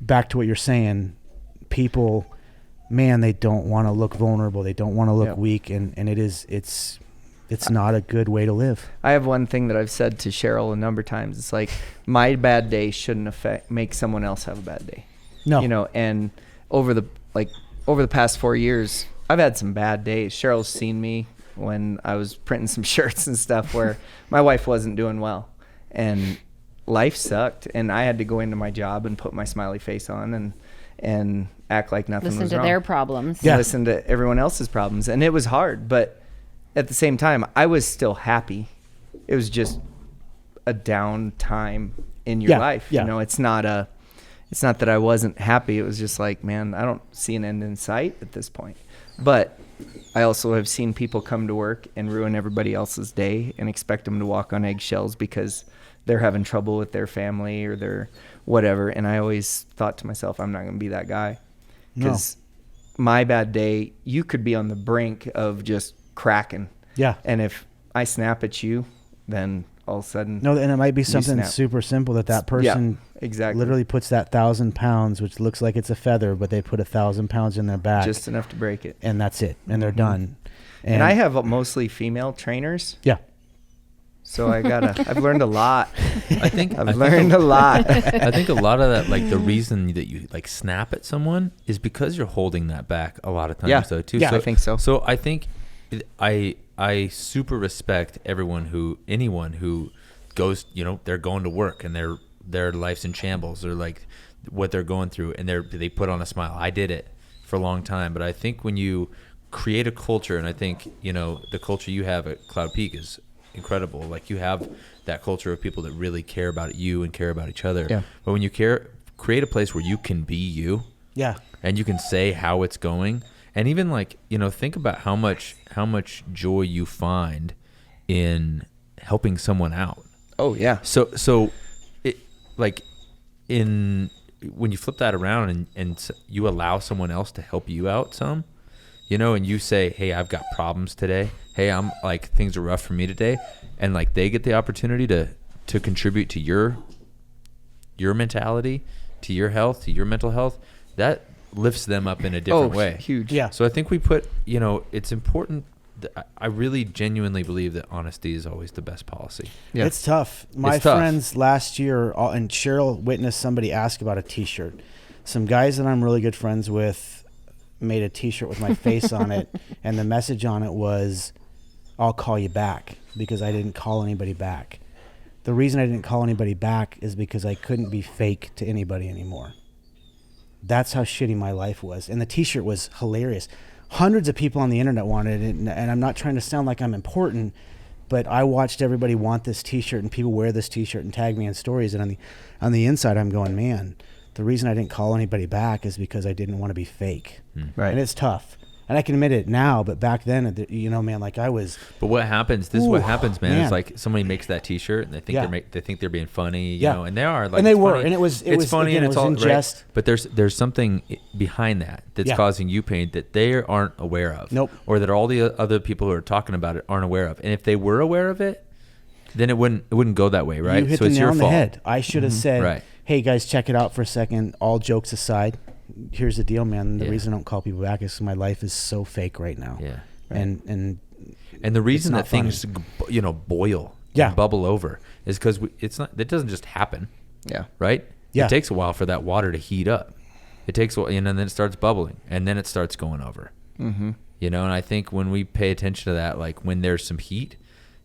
back to what you're saying, people, man, they don't want to look vulnerable. They don't want to look weak. And it's not a good way to live. I have one thing that I've said to Sheryl a number of times. It's like, my bad day shouldn't make someone else have a bad day. No. And over the past 4 years, I've had some bad days. Cheryl's seen me when I was printing some shirts and stuff where my wife wasn't doing well. And life sucked, and I had to go into my job and put my smiley face on and act like nothing was wrong. Listen to their problems. Yeah. Listen to everyone else's problems. And it was hard, but at the same time, I was still happy. It was just a down time in your life. Yeah. It's not that I wasn't happy. It was just like, man, I don't see an end in sight at this point. But I also have seen people come to work and ruin everybody else's day and expect them to walk on eggshells because they're having trouble with their family or their whatever. And I always thought to myself, I'm not going to be that guy. Because my bad day, you could be on the brink of just cracking. Yeah. And if I snap at you, then all of a sudden. No, and it might be something super simple that person exactly literally puts that 1,000 pounds, which looks like it's a feather, but they put 1,000 pounds in their back. Just enough to break it. And that's it. And they're done. And I have mostly female trainers. Yeah. So I've learned a lot. I've learned a lot. I think a lot of that, like the reason that you like snap at someone is because you're holding that back a lot of times though too. Yeah, so, I think so. So I think I I super respect anyone who goes, they're going to work and their life's in shambles, or like what they're going through, and they put on a smile. I did it for a long time, but I think when you create a culture, and I think, the culture you have at Cloud Peak is incredible. Like, you have that culture of people that really care about you and care about each other. Yeah. But when you create a place where you can be you, Yeah. and you can say how it's going, and even like, think about how much joy you find in helping someone out. Oh yeah. So it, like, when you flip that around and you allow someone else to help you out some, and you say, hey, I've got problems today. Hey, I'm like, things are rough for me today. And like, they get the opportunity to contribute to your mentality, to your health, to your mental health. That lifts them up in a different way. Huge. Yeah. So I think we put, it's important. I really genuinely believe that honesty is always the best policy. Yeah. It's tough. My It's tough. friends last year, and Cheryl witnessed somebody ask about a T-shirt. Some guys that I'm really good friends with made a T-shirt with my face on it, and the message on it was, I'll call you back, because I didn't call anybody back. The reason I didn't call anybody back is because I couldn't be fake to anybody anymore. That's how shitty my life was. And the T-shirt was hilarious. Hundreds of people on the internet wanted it, and I'm not trying to sound like I'm important, but I watched everybody want this T-shirt, and people wear this T-shirt and tag me in stories. And on the inside, I'm going, man, the reason I didn't call anybody back is because I didn't want to be fake. Right. And it's tough. And I can admit it now, but back then, man, like I was. But what happens? This is Ooh, what happens, man. man. It's like somebody makes that T-shirt and they think they think they're being funny, Yeah. and they are. Like, And they it's were, funny. and it was funny, again, and it's it was all in right. jest. But there's something behind that that's Yeah. causing you pain that they aren't aware of. Nope. Or that all the other people who are talking about it aren't aware of. And if they were aware of it, then it wouldn't go that way, right? You hit So the it's nail your on the fault. head. I should have said, Right. hey, guys, check it out for a second. All jokes aside, here's the deal, man. The Yeah. reason I don't call people back is 'cause my life is so fake right now. Yeah. And And the reason not that things, boil, Yeah. and bubble over is because it doesn't just happen, Yeah. right? Yeah. It takes a while for that water to heat up. It takes a while, and then it starts bubbling, and then it starts going over. Mm-hmm. And I think when we pay attention to that, like when there's some heat,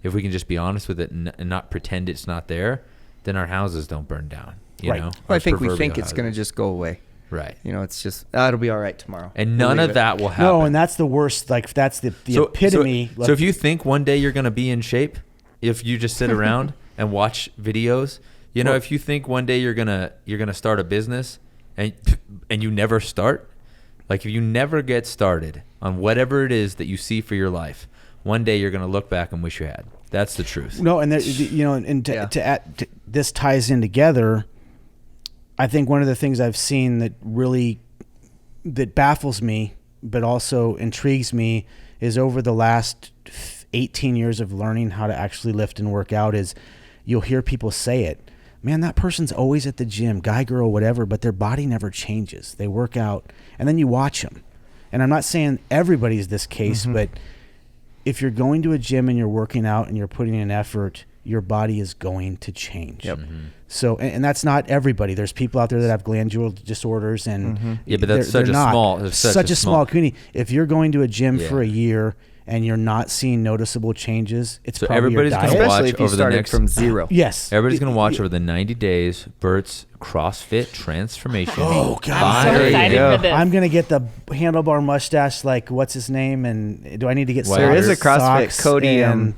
if we can just be honest with it and not pretend it's not there, then our houses don't burn down. Right. Well, Our I think we proverbial think it's going to houses. just go away. Right. It's just, it'll be all right tomorrow. And We'll none leave of it. that will happen. no, and that's the worst. Like that's the epitome. So if you think one day you're going to be in shape, if you just sit around and watch videos, if you think one day you're gonna start a business and you never start, like if you never get started on whatever it is that you see for your life, one day you're gonna look back and wish you had. That's the truth. No, and there, this ties in together. I think one of the things I've seen that baffles me, but also intrigues me, is over the last 18 years of learning how to actually lift and work out, is you'll hear people say it. Man, that person's always at the gym, guy, girl, whatever, but their body never changes. They work out, and then you watch them. And I'm not saying everybody's this case, but if you're going to a gym and you're working out and you're putting in effort, your body is going to change. Yep. So, and that's not everybody. There's people out there that have glandular disorders, and Yeah, but that's they're such a not. small- it's such a small community. If you're going to a gym Yeah. for a year and you're not seeing noticeable changes, it's So probably everybody's your gonna diet. watch Especially if you over the started next- from zero. Yes. Everybody's going to watch over the 90 days Bert's CrossFit transformation. Oh, God. I'm so There you excited go. for this. I'm gonna get the handlebar mustache. Like, what's his name? And do I need to get Wow. There is a socks CrossFit Cody. and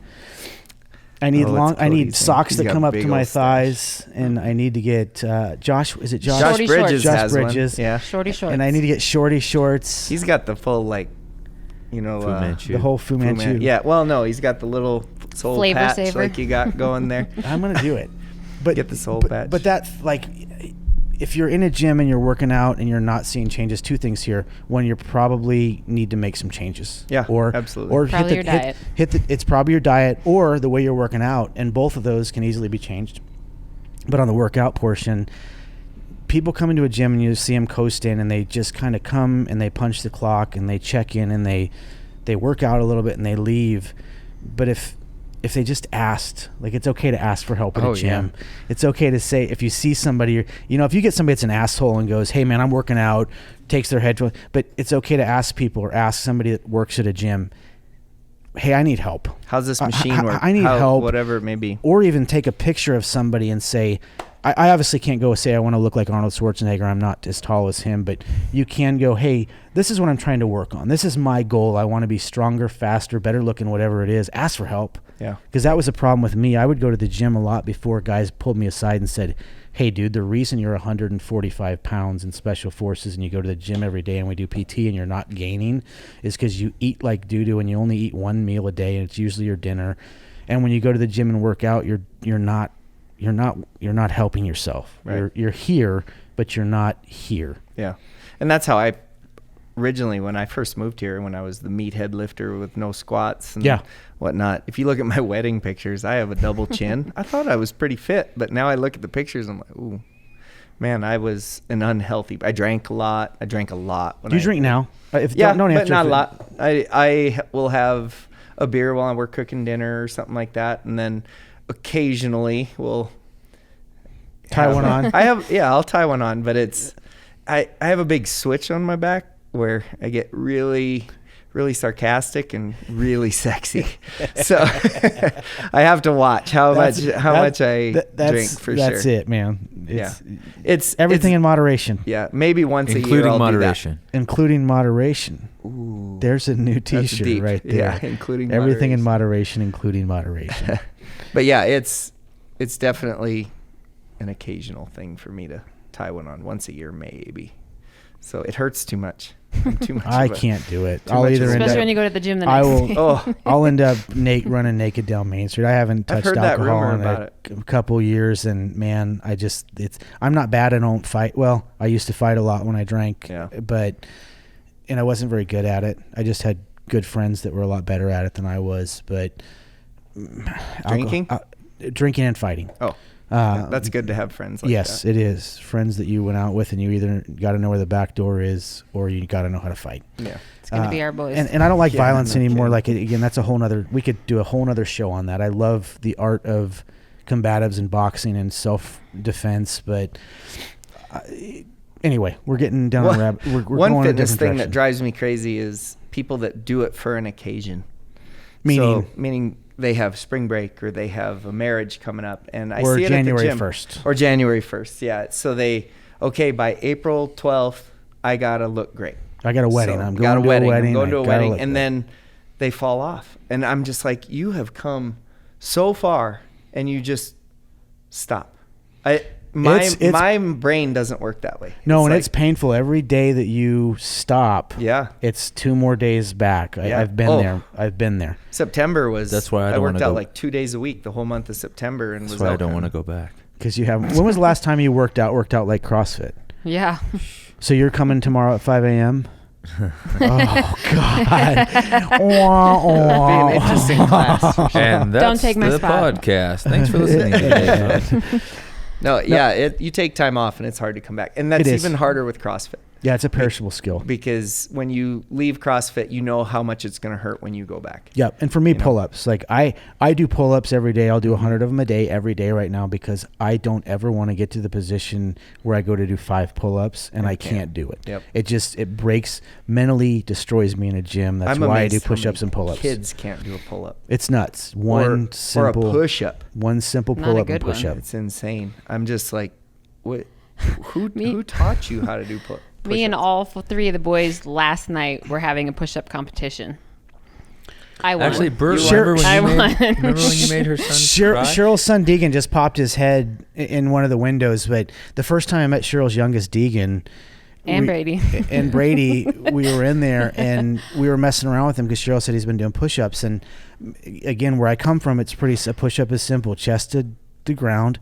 I need Oh, long. it's I need Cody's name. socks He's that got come up big to my old stash. thighs, and I need to get Josh. Is it Josh? Josh Shorty Bridges shorts. has Josh Bridges. one. Yeah. Shorty shorts. And I need to get shorty shorts. He's got the full Fu Manchu. the whole Fu Manchu. Yeah. Well, no, he's got the little soul Flavor patch saver. like you got going there. I'm gonna do it. But Get the soul but, patch. But that, like, if you're in a gym and you're working out and you're not seeing changes, two things here. One, you probably need to make some changes. Yeah, Or absolutely. Or Probably hit your diet. It's probably your diet or the way you're working out, and both of those can easily be changed. But on the workout portion, people come into a gym and you see them coasting, and they just kind of come and they punch the clock and they check in and they work out a little bit and they leave. But if they just asked, like, it's okay to ask for help at Oh, a gym. yeah. It's okay to say, if you see somebody, if you get somebody that's an asshole and goes, hey man, I'm working out, takes their head to, but it's okay to ask people or ask somebody that works at a gym, hey, I need help. How's this machine work? I need help. Whatever it may be. Or even take a picture of somebody and say, I obviously can't go say I want to look like Arnold Schwarzenegger. I'm not as tall as him, but you can go, hey, this is what I'm trying to work on. This is my goal. I want to be stronger, faster, better looking, whatever it is. Ask for help. Yeah. Because that was a problem with me. I would go to the gym a lot before guys pulled me aside and said, hey, dude, the reason you're 145 pounds in special forces and you go to the gym every day and we do PT and you're not gaining is because you eat like doo-doo and you only eat one meal a day and it's usually your dinner. And when you go to the gym and work out, you're not helping yourself. Right. You're here, but you're not here. Yeah. And that's how I originally, when I first moved here, when I was the meathead lifter with no squats and whatnot, if you look at my wedding pictures, I have a double chin. I thought I was pretty fit, but now I look at the pictures, I'm like, ooh, man, I was an unhealthy. I drank a lot. Do you drink now? But not a lot. I will have a beer while we're cooking dinner or something like that, and then occasionally we'll tie one on. I'll tie one on, but it's I have a big switch on my back where I get really, really sarcastic and really sexy. So I have to watch how much I drink for sure. That's it, man. It's everything in moderation. Yeah, maybe once a year including I'll moderation. do that. Including moderation. Ooh, there's a new T-shirt right there. Yeah, including everything moderation. in moderation, including moderation. But yeah, it's definitely an occasional thing for me to tie one on once a year, maybe. So it hurts too much. I can't do it. Especially when you go to the gym the next day. I'll end up running naked down Main Street. I haven't touched alcohol in a couple years, and man, I'm not bad. I don't fight. Well, I used to fight a lot when I drank, but I wasn't very good at it. I just had good friends that were a lot better at it than I was. But drinking and fighting. Oh. That's good to have friends like that. Yes, it is. Friends that you went out with, and you either got to know where the back door is or you got to know how to fight. Yeah. It's going to be our boys. And I don't like violence anymore. Like, again, that's a whole nother, we could do a whole nother show on that. I love the art of combatives and boxing and self-defense, but anyway, we're getting down a rabbit. We're one going fitness a thing direction. that drives me crazy is people that do it for an occasion. Meaning they have spring break or they have a marriage coming up, and I or see it January at the gym. 1st. Or January 1st, yeah. So by April 12th, I gotta look great. I got a wedding. So I'm going to a wedding. And then they fall off, and I'm just like, you have come so far, and you just stop. My brain doesn't work that way. No, it's painful. Every day that you stop, it's 2 more days back. I've been there. September was. That's why I worked out like 2 days a week the whole month of September, and that's why I don't want to go back. Because you have. When was the last time you worked out like CrossFit? Yeah. So you're coming tomorrow at 5 a.m. Oh God! It'll be an interesting class. And that's Don't take my the spot. podcast. Thanks for listening today. You take time off and it's hard to come back. And that's even harder with CrossFit. Yeah, it's a perishable skill. Because when you leave CrossFit, you know how much it's going to hurt when you go back. Yeah, and for me, pull-ups. Like I do pull-ups every day. I'll do 100 of them a day, every day right now, because I don't ever want to get to the position where I go to do 5 pull-ups and I can't do it. Yep. It breaks, mentally destroys me in a gym. That's why I do push-ups and pull-ups. Kids can't do a pull-up. It's nuts. Or a push-up. One simple pull-up and push-up. It's insane. I'm just like, what? Who taught you how to do pull-ups? Me and all 3 of the boys last night were having a push-up competition. I won. Actually, Bert, remember when you made her son cry? Cheryl's son Deegan just popped his head in one of the windows, but the first time I met Cheryl's youngest Deegan Brady, we were in there and we were messing around with him because Cheryl said he's been doing push-ups. And again, where I come from, a push-up is simple: chest to the ground,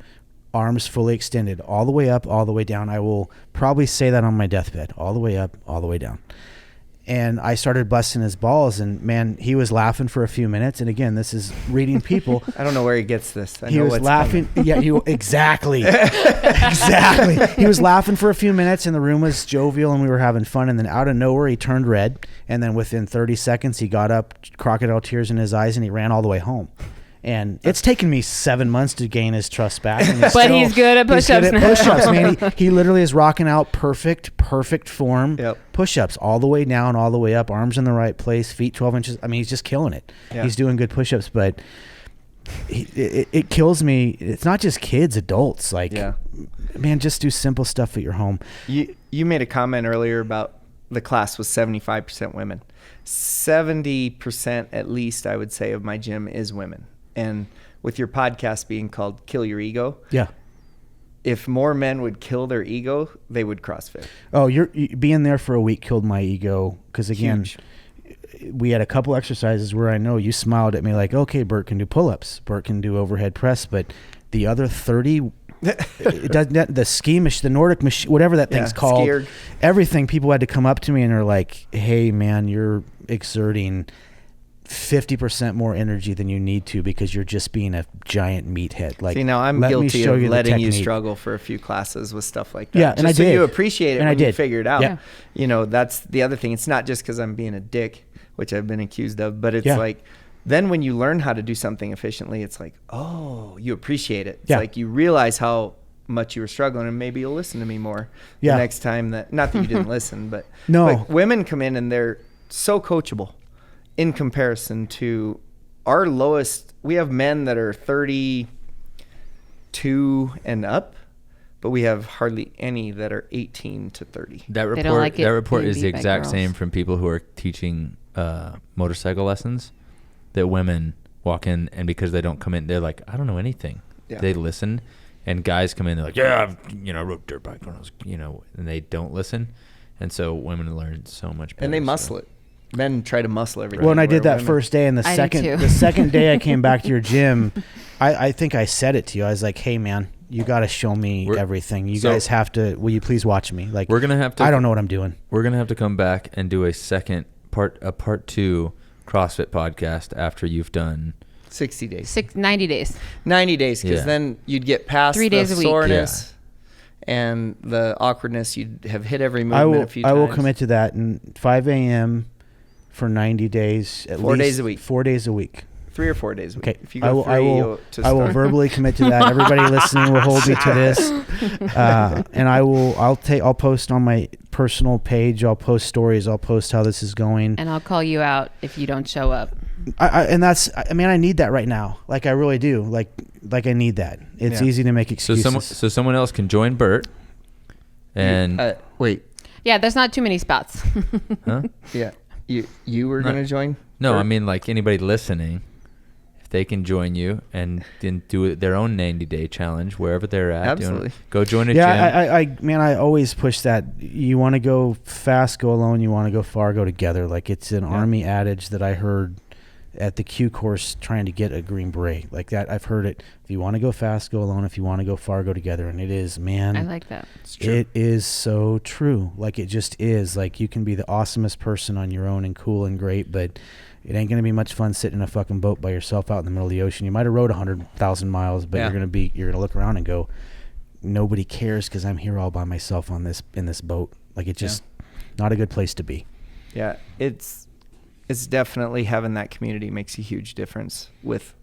arms fully extended, all the way up, all the way down. I will probably say that on my deathbed: all the way up, all the way down. And I started busting his balls, and man, he was laughing for a few minutes. And again, this is reading people. I don't know where he gets this. He was laughing. Yeah, exactly. He was laughing for a few minutes, and the room was jovial, and we were having fun. And then out of nowhere, he turned red. And then within 30 seconds, he got up, crocodile tears in his eyes, and he ran all the way home. And it's taken me 7 months to gain his trust back. And he's good at push-ups He's good now. at push-ups, man. He literally is rocking out perfect form. Yep. Push-ups all the way down, all the way up, arms in the right place, feet 12 inches. I mean, he's just killing it. Yeah. He's doing good push-ups, but it kills me. It's not just kids, adults. Like, man, just do simple stuff at your home. You made a comment earlier about the class was 75% women. 70% at least, I would say, of my gym is women. And with your podcast being called Kill Your Ego, if more men would kill their ego, they would CrossFit. Oh, you being there for a week killed my ego. Because again, we had a couple exercises where I know you smiled at me like, okay, Bert can do pull-ups, Bert can do overhead press, but the other 30, it doesn't. The ski machine, the Nordic machine, whatever that thing's called, scared. Everything. People had to come up to me and they're like, hey, man, you're exerting 50% more energy than you need to because you're just being a giant meathead. Like, see, now I'm guilty of letting you struggle for a few classes with stuff like that. Yeah, and I did. You appreciate it when you figure it out. Yeah. You know, that's the other thing. It's not just because I'm being a dick, which I've been accused of, but it's like, then when you learn how to do something efficiently, it's like, oh, you appreciate it. It's like you realize how much you were struggling, and maybe you'll listen to me more the next time. That, not that you didn't listen, but like women come in and they're so coachable in comparison to our lowest. We have men that are 32 and up, but we have hardly any that are 18 to 30. That report is the exact same from people who are teaching motorcycle lessons, that women walk in and because they don't come in, they're like, I don't know anything. They listen, and guys come in, they're like, I rode dirt bike when I was, and they don't listen. And so women learn so much better. And they muscle it. Men try to muscle everything. Well, and I did that first day, and the second day I came back to your gym, I think I said it to you. I was like, hey, man, you got to show me everything. You guys have to, will you please watch me? Like, we're going to have to, I don't know what I'm doing. We're going to have to come back and do a part 2 CrossFit podcast after you've done 60 days. 90 days. 90 days, because then you'd get past 3 days the a week. soreness and the awkwardness. You'd have hit every movement a few times. I will commit to that. And 5 a.m. for 90 days, at 4 least days a weweek. 4 days a week. 3 or 4 days a week. Okay. If you go I will verbally commit to that. Everybody listening will hold me to this. And I'll post on my personal page. I'll post stories. I'll post how this is going. And I'll call you out if you don't show up. I need that right now. Like, I really do. Like I need that. It's easy to make excuses. So someone else can join Bert. And wait. Yeah, there's not too many spots. Huh? Yeah. You were going to join? No, Bert? I mean, like, anybody listening, if they can join you and then do their own 90-day challenge wherever they're at. Absolutely. Go join a gym. Yeah, I always push that. You want to go fast, go alone. You want to go far, go together. Like, it's an Army adage that I heard at the Q course trying to get a Green Beret. Like that, I've heard it. If you want to go fast, go alone. If you want to go far, go together. And it is, man. I like that. It's true. It is so true. Like, it just is. Like, you can be the awesomest person on your own and cool and great, but it ain't going to be much fun sitting in a fucking boat by yourself out in the middle of the ocean. You might have rode 100,000 miles, but you're going to look around and go, nobody cares because I'm here all by myself in this boat. Like, it's just not a good place to be. Yeah, it's definitely, having that community makes a huge difference with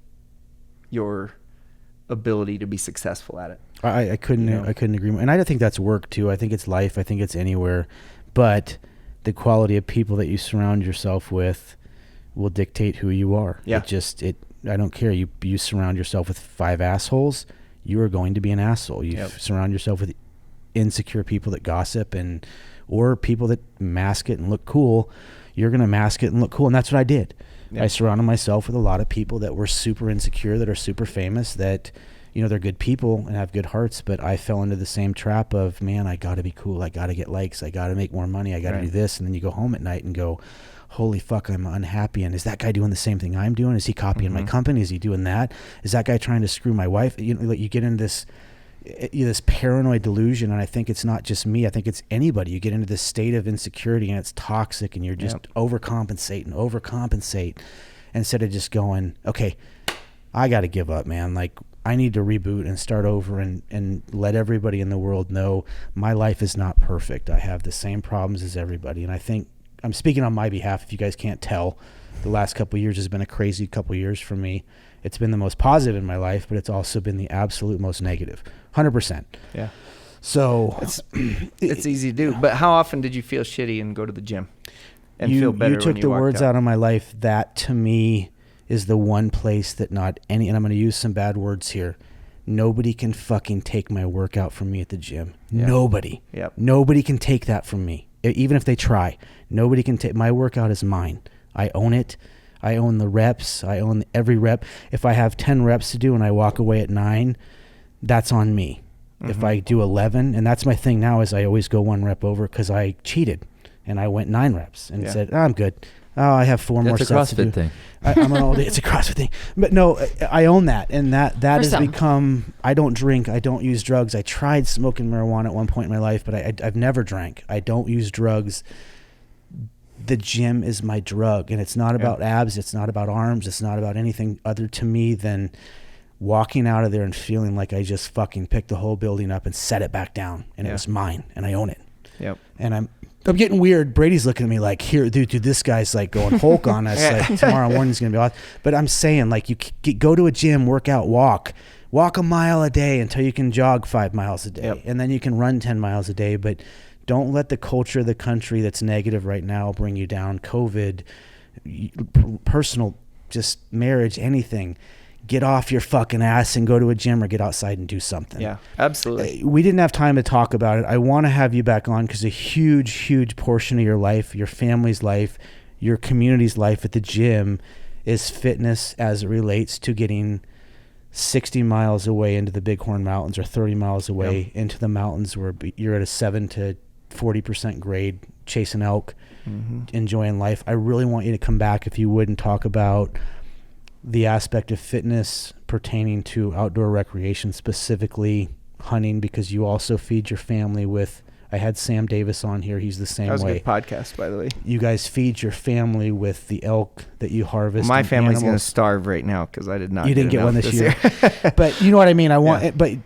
your ability to be successful at it. I couldn't agree more. And I think that's work too. I think it's life. I think it's anywhere. But the quality of people that you surround yourself with will dictate who you are. Yeah. I don't care. You surround yourself with 5 assholes, you are going to be an asshole. You surround yourself with insecure people that gossip or people that mask it and look cool. You're going to mask it and look cool. And that's what I did. Yeah. I surrounded myself with a lot of people that were super insecure, that are super famous, that, they're good people and have good hearts. But I fell into the same trap of, man, I got to be cool. I got to get likes. I got to make more money. I got to do this. And then you go home at night and go, holy fuck, I'm unhappy. And is that guy doing the same thing I'm doing? Is he copying my company? Is he doing that? Is that guy trying to screw my wife? You get into this paranoid delusion, and I think it's not just me. I think it's anybody. You get into this state of insecurity, and it's toxic, and you're just overcompensate instead of just going, okay, I got to give up, man. Like, I need to reboot and start over and let everybody in the world know my life is not perfect. I have the same problems as everybody, and I think I'm speaking on my behalf. If you guys can't tell, the last couple of years has been a crazy couple of years for me, It's been the most positive in my life, but it's also been the absolute most negative. 100%. Yeah. So it's easy to do. But how often did you feel shitty and go to the gym and feel better? You took the words out of my life. That to me is the one place that not any, and I'm going to use some bad words here. Nobody can fucking take my workout from me at the gym. Yeah. Nobody. Yep. Nobody can take that from me. Even if they try, nobody can take, my workout is mine. I own it. I own the reps. I own every rep. If I have 10 reps to do and I walk away at 9, that's on me. Mm-hmm. If I do 11, and that's my thing now, is I always go 1 rep over because I cheated and I went 9 reps and said, I'm good. Oh, I have 4 more sets to do. It's a CrossFit thing. I'm an old, it's a CrossFit thing. But no, I own that. And that has become, I don't drink. I don't use drugs. I tried smoking marijuana at one point in my life, but I've never drank. I don't use drugs. The gym is my drug, and it's not about abs. It's not about arms. It's not about anything other to me than walking out of there and feeling like I just fucking picked the whole building up and set it back down, and it was mine, and I own it. Yep. And I'm getting weird. Brady's looking at me like, here, dude, this guy's like going Hulk on us. Like tomorrow morning's going to be awesome. But I'm saying, like, you go to a gym, work out, walk a mile a day until you can jog 5 miles a day. And then you can run 10 miles a day. But don't let the culture of the country that's negative right now bring you down. COVID, personal, just marriage, anything. Get off your fucking ass and go to a gym or get outside and do something. Yeah, absolutely. We didn't have time to talk about it. I want to have you back on because a huge, huge portion of your life, your family's life, your community's life at the gym is fitness as it relates to getting 60 miles away into the Bighorn Mountains or 30 miles away into the mountains where you're at a 7 to 40% grade, chasing elk, enjoying life. I really want you to come back, if you would, and talk about the aspect of fitness pertaining to outdoor recreation, specifically hunting, because you also feed your family with, I had Sam Davis on here. He's the same way. That was a good podcast, by the way. You guys feed your family with the elk that you harvest. Well, my family's going to starve right now because I did not. You didn't get one this year. But you know what I mean? I want, but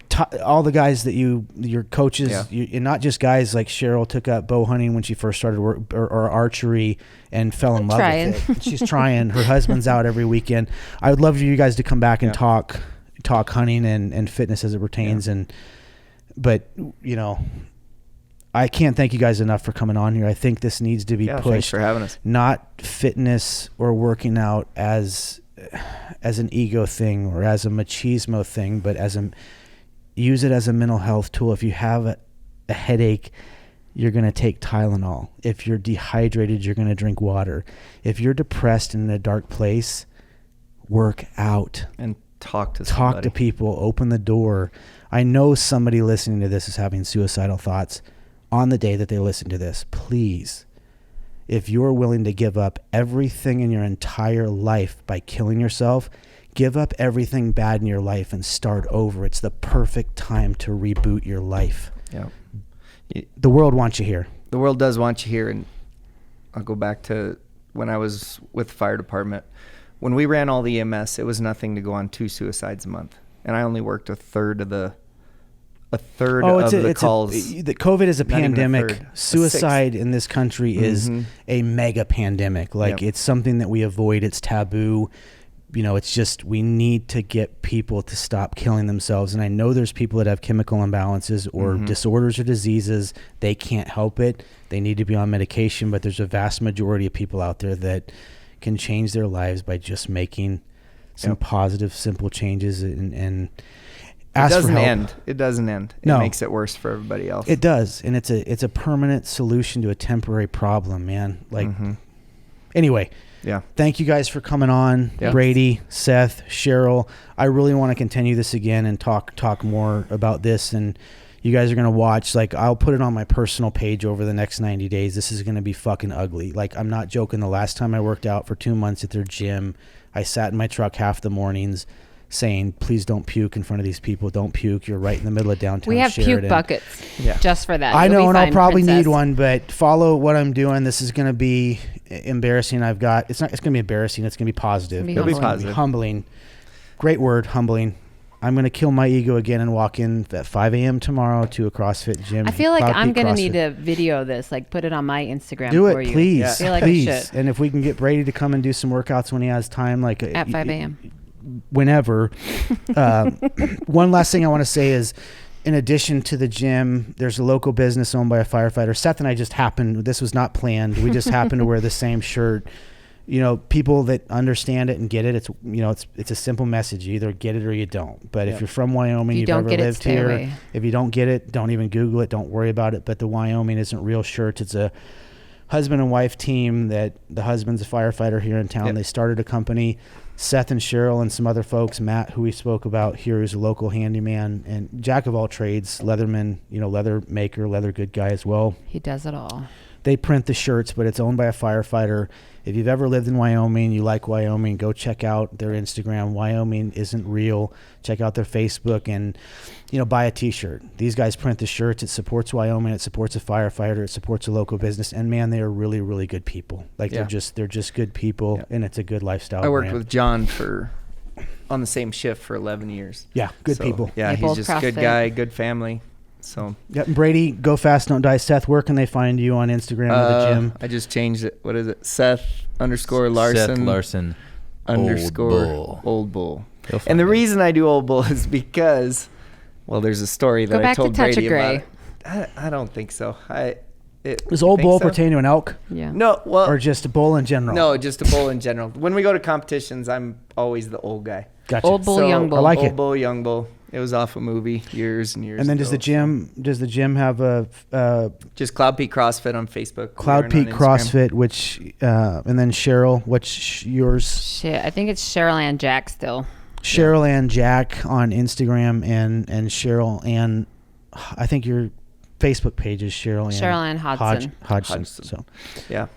all the guys that your coaches, and not just guys like Sheryl took up bow hunting when she first started work, or archery and fell in love with it. She's trying. Her husband's out every weekend. I would love for you guys to come back and talk hunting and fitness as it pertains. But you know, I can't thank you guys enough for coming on here. I think this needs to be pushed. Thanks for having us. Not fitness or working out as an ego thing or as a machismo thing, but use it as a mental health tool. If you have a headache, you're going to take Tylenol. If you're dehydrated, you're going to drink water. If you're depressed and in a dark place, work out. And talk to somebody. Talk to people. Open the door. I know somebody listening to this is having suicidal thoughts on the day that they listen to this. Please, if you're willing to give up everything in your entire life by killing yourself, give up everything bad in your life and start over. It's the perfect time to reboot your life. Yeah. The world wants you here. The world does want you here. And I'll go back to when I was with the fire department. When we ran all the EMS, it was nothing to go on 2 suicides a month. And I only worked a third of the calls. The COVID is a pandemic. Suicide in this country is a mega pandemic. Like it's something that we avoid. It's taboo. You know, it's just, we need to get people to stop killing themselves. And I know there's people that have chemical imbalances or disorders or diseases. They can't help it. They need to be on medication, but there's a vast majority of people out there that can change their lives by just making some positive, simple changes and ask for help. It doesn't end. It makes it worse for everybody else. It does. And it's a permanent solution to a temporary problem, man. Like, anyway. Yeah. Thank you guys for coming on. Yeah. Brady, Seth, Sheryl. I really want to continue this again and talk more about this. And you guys are going to watch. Like, I'll put it on my personal page over the next 90 days. This is going to be fucking ugly. Like, I'm not joking. The last time I worked out for 2 months at their gym, I sat in my truck half the mornings saying, please don't puke in front of these people. Don't puke. You're right in the middle of downtown We have Sheridan. puke buckets just for that. I You'll know, and fine, I'll probably princess. need one, but follow what I'm doing. This is going to be embarrassing. It's going to be embarrassing. It's going to be positive. It'll be positive. Humbling. Great word, humbling. I'm going to kill my ego again and walk in at 5 a.m. tomorrow to a CrossFit gym. I feel like Cloud I'm Peak going to CrossFit. need to video this, like put it on my Instagram Do for it, you. please. I feel like please. I should. And if we can get Brady to come and do some workouts when he has time, like At 5 a.m. whenever. One last thing I want to say is, in addition to the gym, there's a local business owned by a firefighter. Seth and I just happened, this was not planned. We just happened to wear the same shirt. You know, people that understand it and get it, it's, you know, it's a simple message. You either get it or you don't. But if you're from Wyoming, you've ever lived here, if you don't get it, don't even Google it. Don't worry about it. But the Wyoming isn't real shirts. It's a husband and wife team that the husband's a firefighter here in town. They started a company. Seth and Sheryl and some other folks, Matt, who we spoke about here, is a local handyman and jack of all trades, leatherman, you know, leather maker, leather good guy as well. He does it all. They print the shirts, but it's owned by a firefighter. If you've ever lived in Wyoming, you like Wyoming, go check out their Instagram. Wyoming Isn't Real. Check out their Facebook and, you know, buy a t-shirt. These guys print the shirts. It supports Wyoming. It supports a firefighter. It supports a local business. And man, they are really, really good people. Like they're just good people, and it's a good lifestyle. I worked with John on the same shift for 11 years. Yeah, good people. Yeah, he's just a good guy, good family. So yep. Brady, go fast, don't die. Seth, where can they find you on Instagram or the gym? I just changed it. What is it? Seth_Larson. Seth Larson _ Old Bull. And the reason I do Old Bull is because, well, there's a story that I told Brady about. I don't think so. Does Old Bull pertain to an elk? Yeah. No, well, or just a bull in general? No, just a bull in general. When we go to competitions, I'm always the old guy. Gotcha. Old Bull, Young Bull. I like Old it. Bull, Young Bull. It was off a movie years and years And then ago. does the gym have a just Cloud Peak CrossFit on Facebook? Cloud Peak CrossFit, which and then Sheryl, what's yours? I think it's Sheryl and Jack still. Sheryl and Jack on Instagram, and Sheryl, and I think your Facebook page is Sheryl and Hodgson. Hodgson. So yeah,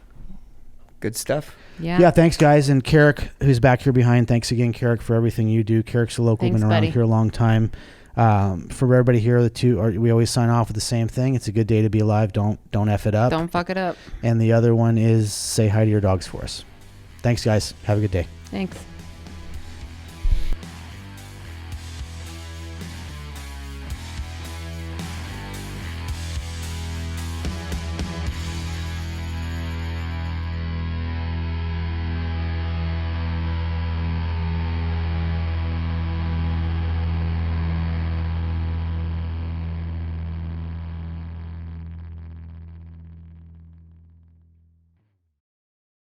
good stuff. Yeah, thanks guys. And Carrick, who's back here behind, thanks again, Carrick, for everything you do. Carrick's a local, been around here a long time. For everybody here, we always sign off with the same thing. It's a good day to be alive. Don't F it up. Don't fuck it up. And the other one is say hi to your dogs for us. Thanks guys. Have a good day. Thanks.